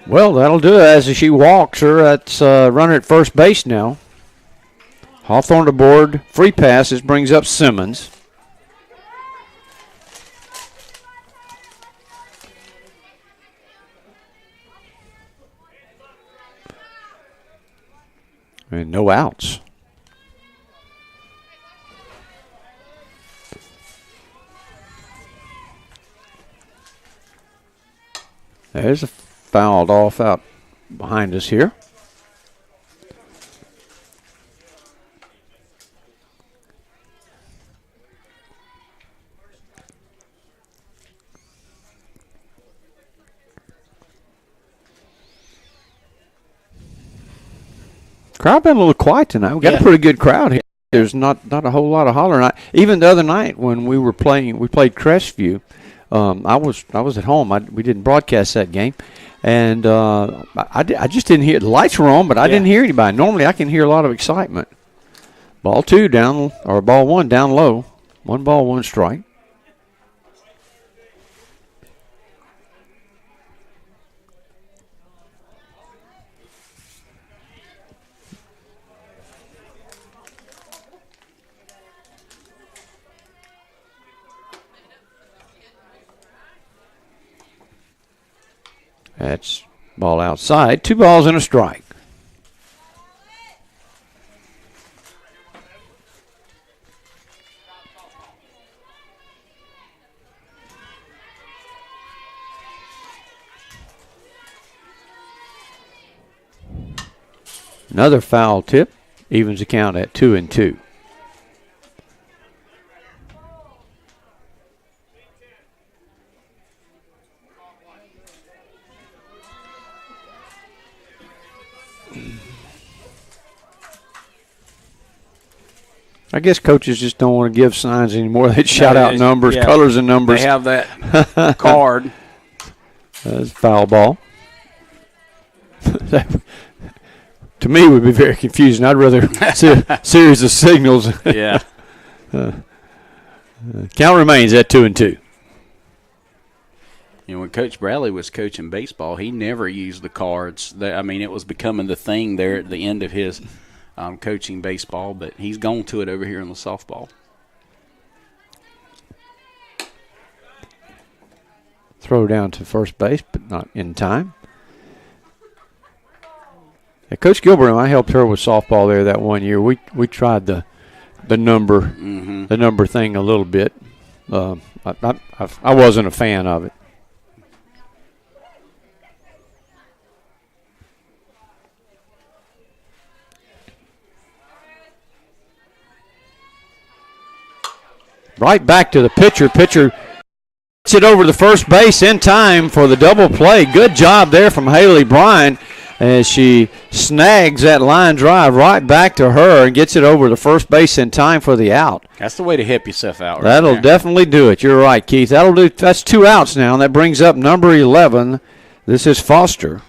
Well, that'll do it as she walks her. That's runner at first base now. Hawthorne aboard. Free pass. This brings up Simmons. And no outs. There's a fouled off out behind us here. Crowd been a little quiet tonight. We got a pretty good crowd here. There's not a whole lot of hollering. Even the other night when we were playing, we played Crestview. I was at home. We didn't broadcast that game, and I just didn't hear. The lights were on, but I didn't hear anybody. Normally, I can hear a lot of excitement. Ball 2 down, or ball 1 down low. 1 ball, 1 strike. That's ball outside. 2 balls and a strike. Another foul tip evens the count at 2-2. I guess coaches just don't want to give signs anymore. They shout out numbers, colors, and numbers. They have that card. That's foul ball. To me, it would be very confusing. I'd rather see a series of signals. Yeah. Count remains at 2-2. When Coach Bradley was coaching baseball, he never used the cards. It was becoming the thing there at the end of his coaching baseball, but he's gone to it over here in the softball. Throw down to first base, but not in time. Coach Gilbert and I helped her with softball there that one year. We tried the number the number thing a little bit. I wasn't a fan of it. Right back to the pitcher. Pitcher gets it over the first base in time for the double play. Good job there from Haley Bryan as she snags that line drive right back to her and gets it over the first base in time for the out. That's the way to help yourself out. That'll definitely do it. You're right, Keith. That'll do. That's 2 outs now, and that brings up number 11. This is Foster.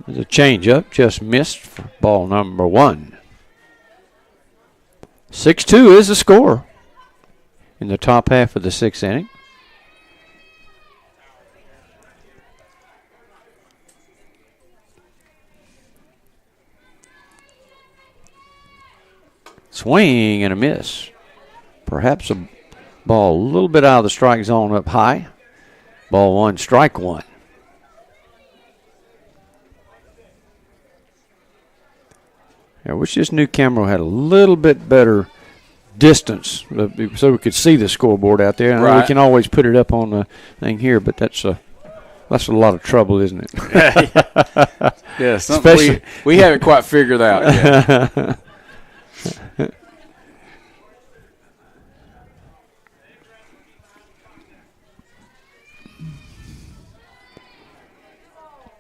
There's a changeup, just missed for ball number 1. 6-2 is the score in the top half of the 6th inning. Swing and a miss. Perhaps a ball a little bit out of the strike zone up high. Ball 1, strike 1. I wish this new camera had a little bit better distance so we could see the scoreboard out there. I know we can always put it up on the thing here, but that's a lot of trouble, isn't it? Yeah, something we haven't quite figured out yet.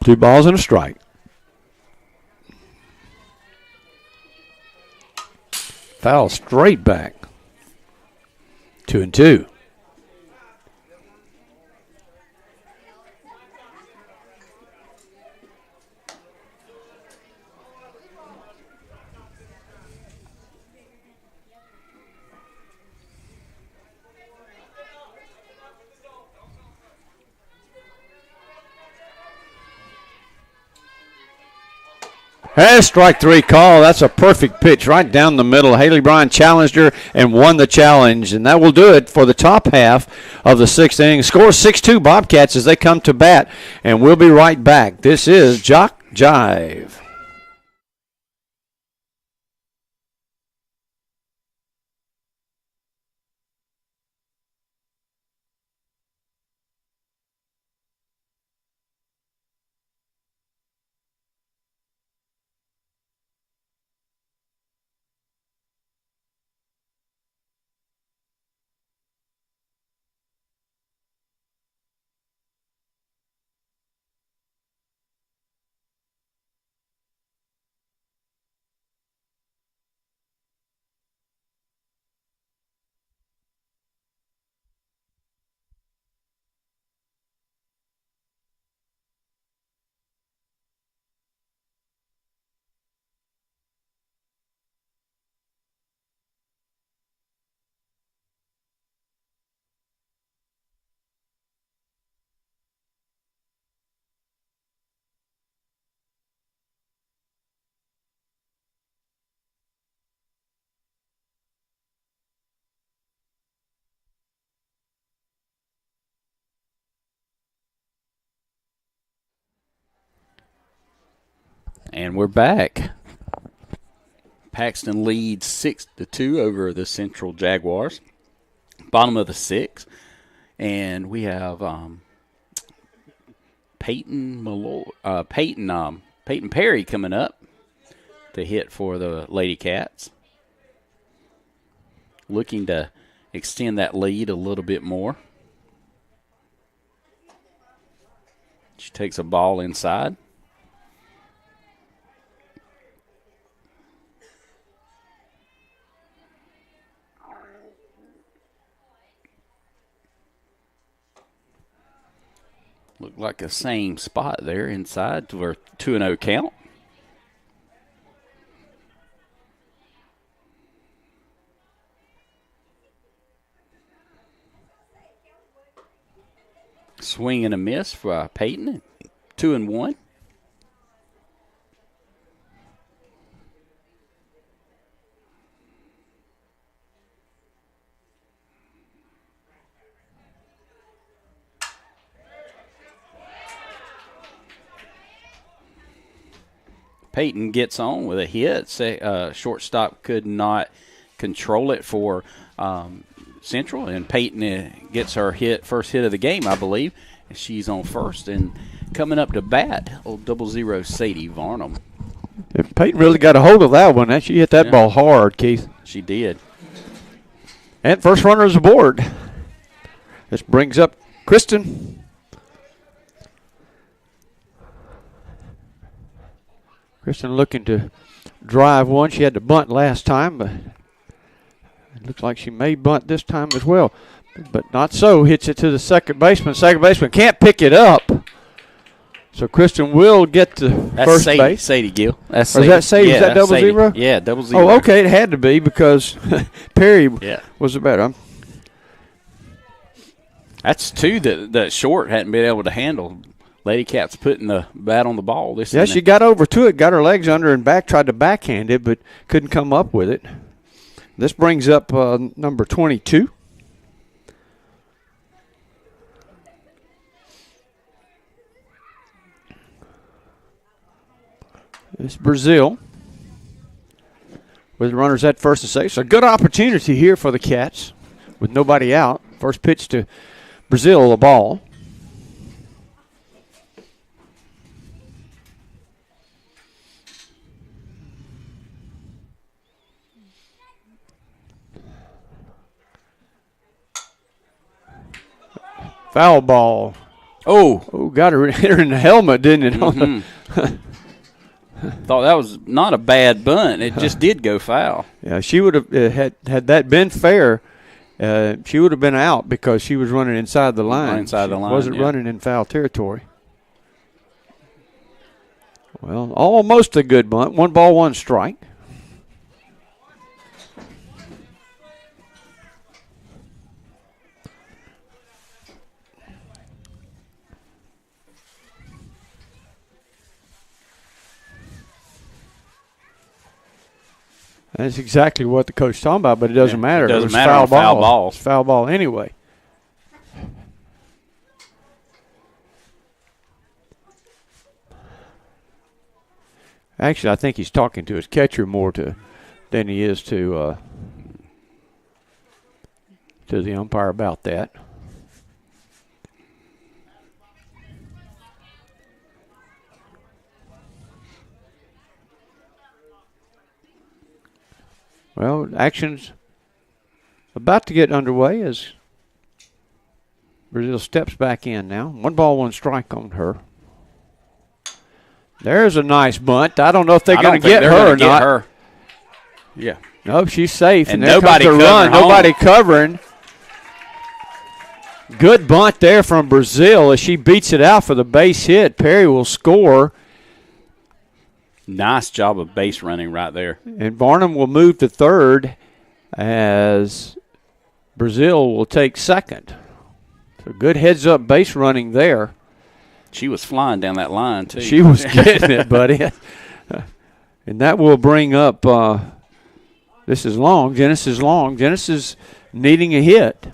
Two balls and a strike. Foul straight back. 2-2. Hey, strike 3 call. That's a perfect pitch right down the middle. Haley Bryan challenged her and won the challenge. And that will do it for the top half of the 6th inning. Score 6-2 Bobcats as they come to bat. And we'll be right back. This is Jock Jive. And we're back. Paxton leads 6-2 over the Central Jaguars. Bottom of the 6th. And we have Peyton Perry coming up to hit for the Lady Cats. Looking to extend that lead a little bit more. She takes a ball inside. Looked like the same spot there inside to our 2-0 count. Swing and a miss for Peyton. 2-1. Peyton gets on with a hit. Shortstop could not control it for Central, and Peyton gets her first hit of the game, I believe. And she's on first, and coming up to bat, old 00 Sadie Varnum. If Peyton really got a hold of that one, she hit that ball hard, Keith. She did. And first runner is aboard. This brings up Kristen. Kristen looking to drive one. She had to bunt last time, but it looks like she may bunt this time as well. But not so. Hits it to the second baseman. Second baseman can't pick it up. So Kristen will get to first base. Sadie Gill. That's Sadie. Is that Sadie? Is that 00? Yeah, 00. Oh, okay. It had to be because Perry was the better. That's two that Short hadn't been able to handle. Lady Cat's putting the bat on the ball. She got over to it, got her legs under and back, tried to backhand it, but couldn't come up with it. This brings up number 22. It's Brazil with runners at first and second. So a good opportunity here for the Cats with nobody out. First pitch to Brazil, the ball. Foul ball. Oh, got her hit her in the helmet, didn't it? Mm-hmm. Thought that was not a bad bunt. It just did go foul. Yeah, she would have had that been fair. She would have been out because she was running inside the line. Wasn't running in foul territory. Well, almost a good bunt. 1 ball, 1 strike. That's exactly what the coach is talking about, but it doesn't matter. It doesn't matter. Foul ball. It's foul ball anyway. Actually, I think he's talking to his catcher more than he is to the umpire about that. Well, action's about to get underway as Brazil steps back in now. 1 ball, 1 strike on her. There's a nice bunt. I don't know if they're going to get her or not. Yeah. Nope, she's safe. And nobody comes the run. Nobody covering. Good bunt there from Brazil as she beats it out for the base hit. Perry will score. Nice job of base running right there. And Varnum will move to third as Brazil will take second. So good heads-up base running there. She was flying down that line, too. She was getting it, buddy. And that will bring up, this is long. Genesis long. Genesis needing a hit.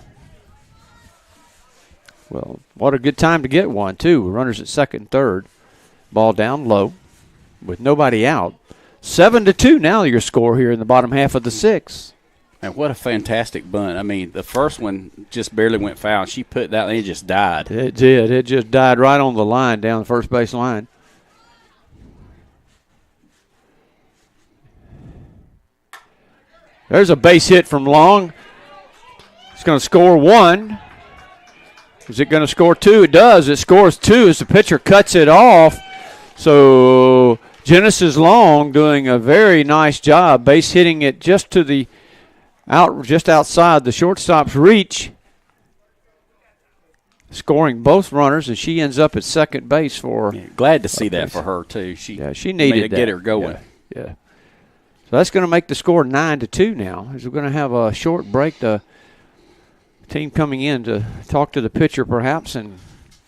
Well, what a good time to get one, too. Runners at second and third. Ball down low with nobody out. 7-2 now your score here in the bottom half of the 6th. And what a fantastic bunt. I mean, the first one just barely went foul. She put that and it just died. It did. It just died right on the line, down the first base line. There's a base hit from Long. It's going to score 1. Is it going to score 2? It does. It scores 2 as the pitcher cuts it off. So Genesis Long doing a very nice job, base hitting it just to the just outside the shortstop's reach. scoring both runners, and she ends up at second base for. Yeah, glad to see that for her too. She needed to that. Get her going. Yeah. So that's going to make the score 9-2 now. As we're going to have a short break. The team coming in to talk to the pitcher, perhaps, and.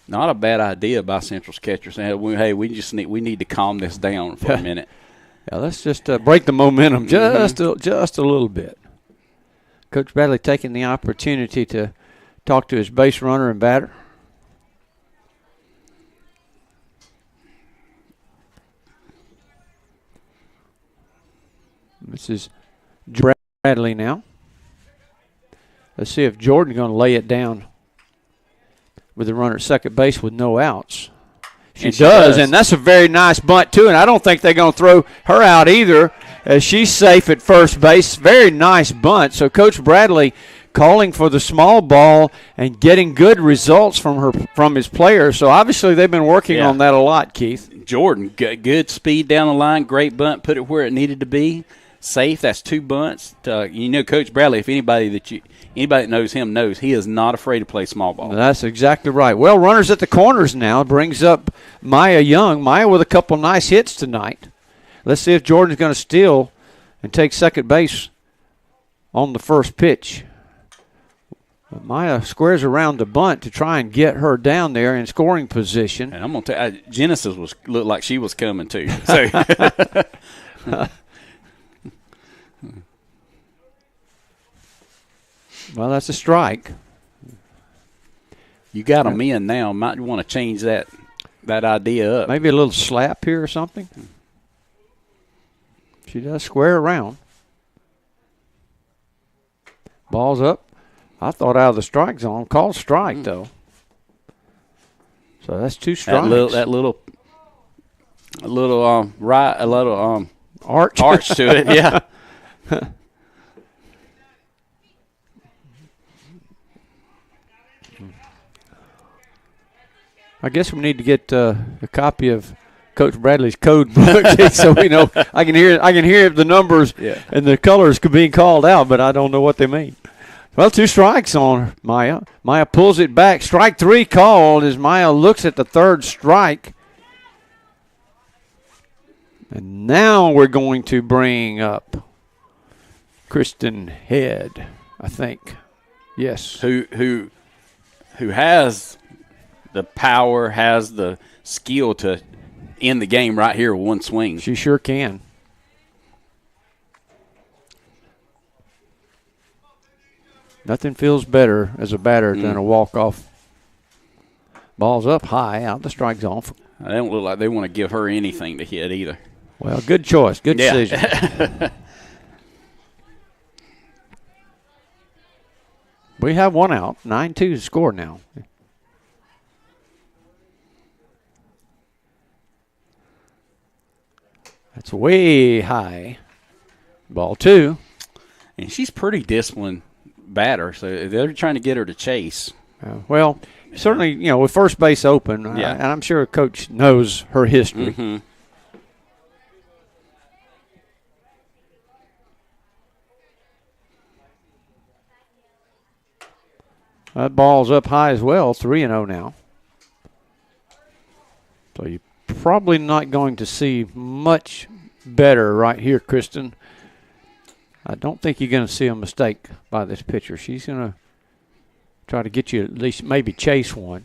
Not a bad idea by Central's catcher saying, "Hey, we need to calm this down for a minute." Yeah, let's just break the momentum just a little bit. Coach Bradley taking the opportunity to talk to his base runner and batter. This is Bradley now. Let's see if Jordan's going to lay it down with the runner at second base with no outs. She does, and that's a very nice bunt, too, and I don't think they're going to throw her out either, as she's safe at first base. Very nice bunt. So Coach Bradley calling for the small ball and getting good results from his players. So obviously they've been working on that a lot, Keith. Jordan, good speed down the line, great bunt, put it where it needed to be. Safe, that's 2 bunts. Coach Bradley, if anybody that knows him knows he is not afraid to play small ball. That's exactly right. Well, runners at the corners now brings up Maya Young. Maya with a couple nice hits tonight. Let's see if Jordan's going to steal and take second base on the first pitch. But Maya squares around the bunt to try and get her down there in scoring position. And I'm going to tell you, Genesis looked like she was coming too. So. Well, that's a strike. You got them in now. Might want to change that idea up. Maybe a little slap here or something. She does square around. Ball's up. I thought out of the strike zone. Called strike, though. So that's 2 strikes. That little arch to it, yeah. I guess we need to get a copy of Coach Bradley's code book so we know. I can hear the numbers and the colors being called out, but I don't know what they mean. Well, 2 strikes on Maya. Maya pulls it back. Strike 3 called as Maya looks at the third strike. And now we're going to bring up Kristen Head, I think. Yes. Who has the power, has the skill to end the game right here with 1 swing. She sure can. Nothing feels better as a batter than a walk-off. Ball's up high, out the strike zone. They don't look like they want to give her anything to hit either. Well, good choice. Good decision. We have 1 out. 9-2 to score now. That's way high. Ball 2. And she's pretty disciplined batter, so they're trying to get her to chase. Well, certainly, with first base open, and I'm sure a coach knows her history. Mm-hmm. That ball's up high as well, 3-0 now. So you're probably not going to see much better right here, Kristen. I don't think you're going to see a mistake by this pitcher. She's going to try to get you at least maybe chase one.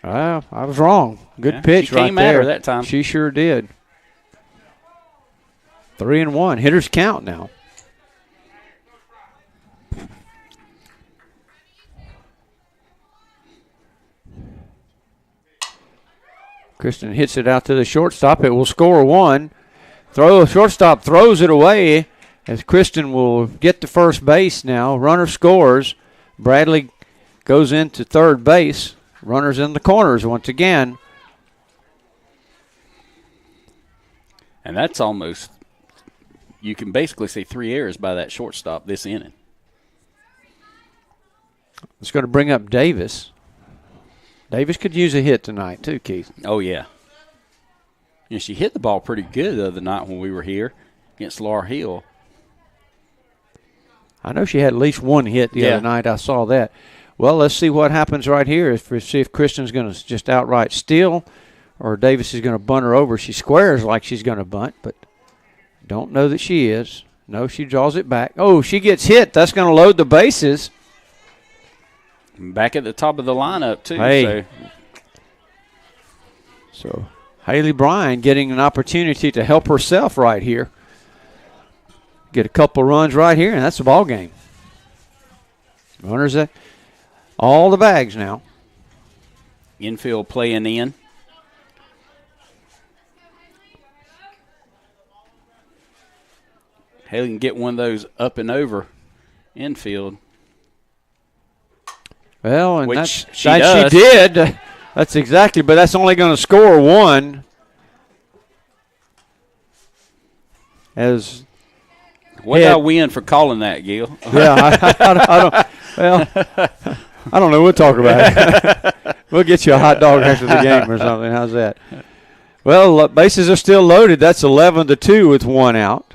I was wrong. Good pitch she right came there. At her that time. She sure did. 3-1. Hitters count now. Kristen hits it out to the shortstop. It will score 1. Shortstop throws it away as Kristen will get to first base now. Runner scores. Bradley goes into third base. Runners in the corners once again. And that's almost, you can basically see 3 errors by that shortstop this inning. It's going to bring up Davis. Davis could use a hit tonight too, Keith. Oh, yeah. And she hit the ball pretty good the other night when we were here against Laura Hill. I know she had at least one hit the other night. I saw that. Well, let's see what happens right here. See if Kristen's going to just outright steal or Davis is going to bunt her over. She squares like she's going to bunt, but don't know that she is. No, she draws it back. Oh, she gets hit. That's going to load the bases. Back at the top of the lineup, too. Hey. So Haley Bryan getting an opportunity to help herself right here. Get a couple runs right here, and that's the ball game. Runners at all the bags now. Infield playing in. Haley can get one of those up and over infield. Well, and Which that she did. That's exactly, but that's only going to score one. What did I win for calling that, Gil? Yeah, I don't know. We'll talk about it. We'll get you a hot dog after the game or something. How's that? Well, bases are still loaded. That's 11-2 with one out.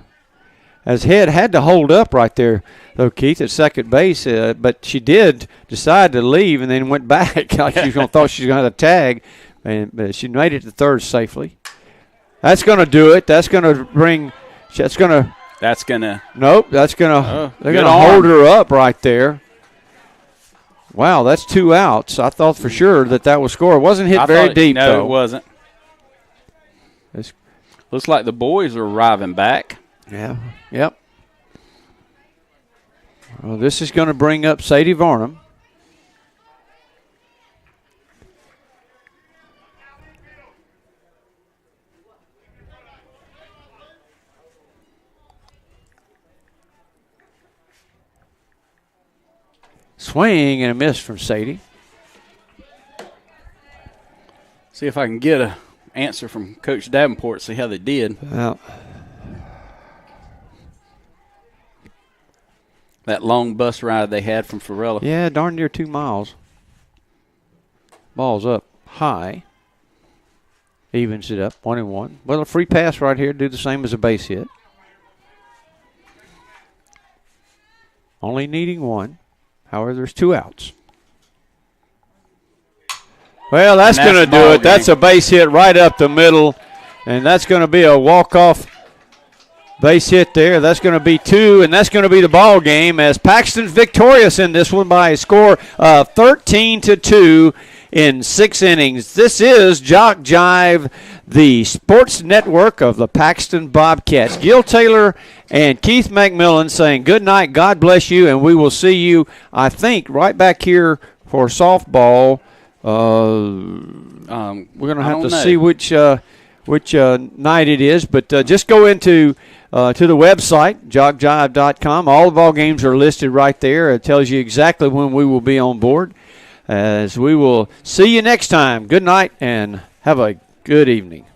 As Head had to hold up right there, though, Keith, at second base. But she did decide to leave and then went back like she thought she was going to have a tag. But she made it to third safely. That's going to do it. That's going to bring – Nope, that's going to – they're going to hold her up right there. Wow, that's 2 outs. I thought for sure that was score. It wasn't hit very deep, though. No, it wasn't. Looks like the boys are arriving back. Yeah, yep. Well, this is going to bring up Sadie Varnum. Swing and a miss from Sadie. See if I can get an answer from Coach Davenport, see how they did. Well, that long bus ride they had from Farella. Yeah, darn near 2 miles. Ball's up high. Evens it up, 1-1. Well, a free pass right here, do the same as a base hit. Only needing one. However, there's 2 outs. Well, that's going to do it. That's a base hit right up the middle, and that's going to be a walk-off base hit there. That's going to be 2, and that's going to be the ball game as Paxton's victorious in this one by a score of 13-2 in 6 innings. This is JockJive, the sports network of the Paxton Bobcats. Gil Taylor and Keith McMillan saying good night, God bless you, and we will see you, I think, right back here for softball. We're going to have to see which night it is, but just go into to the website, jockjive.com. All the ball games are listed right there. It tells you exactly when we will be on board. As we will see you next time. Good night and have a good evening.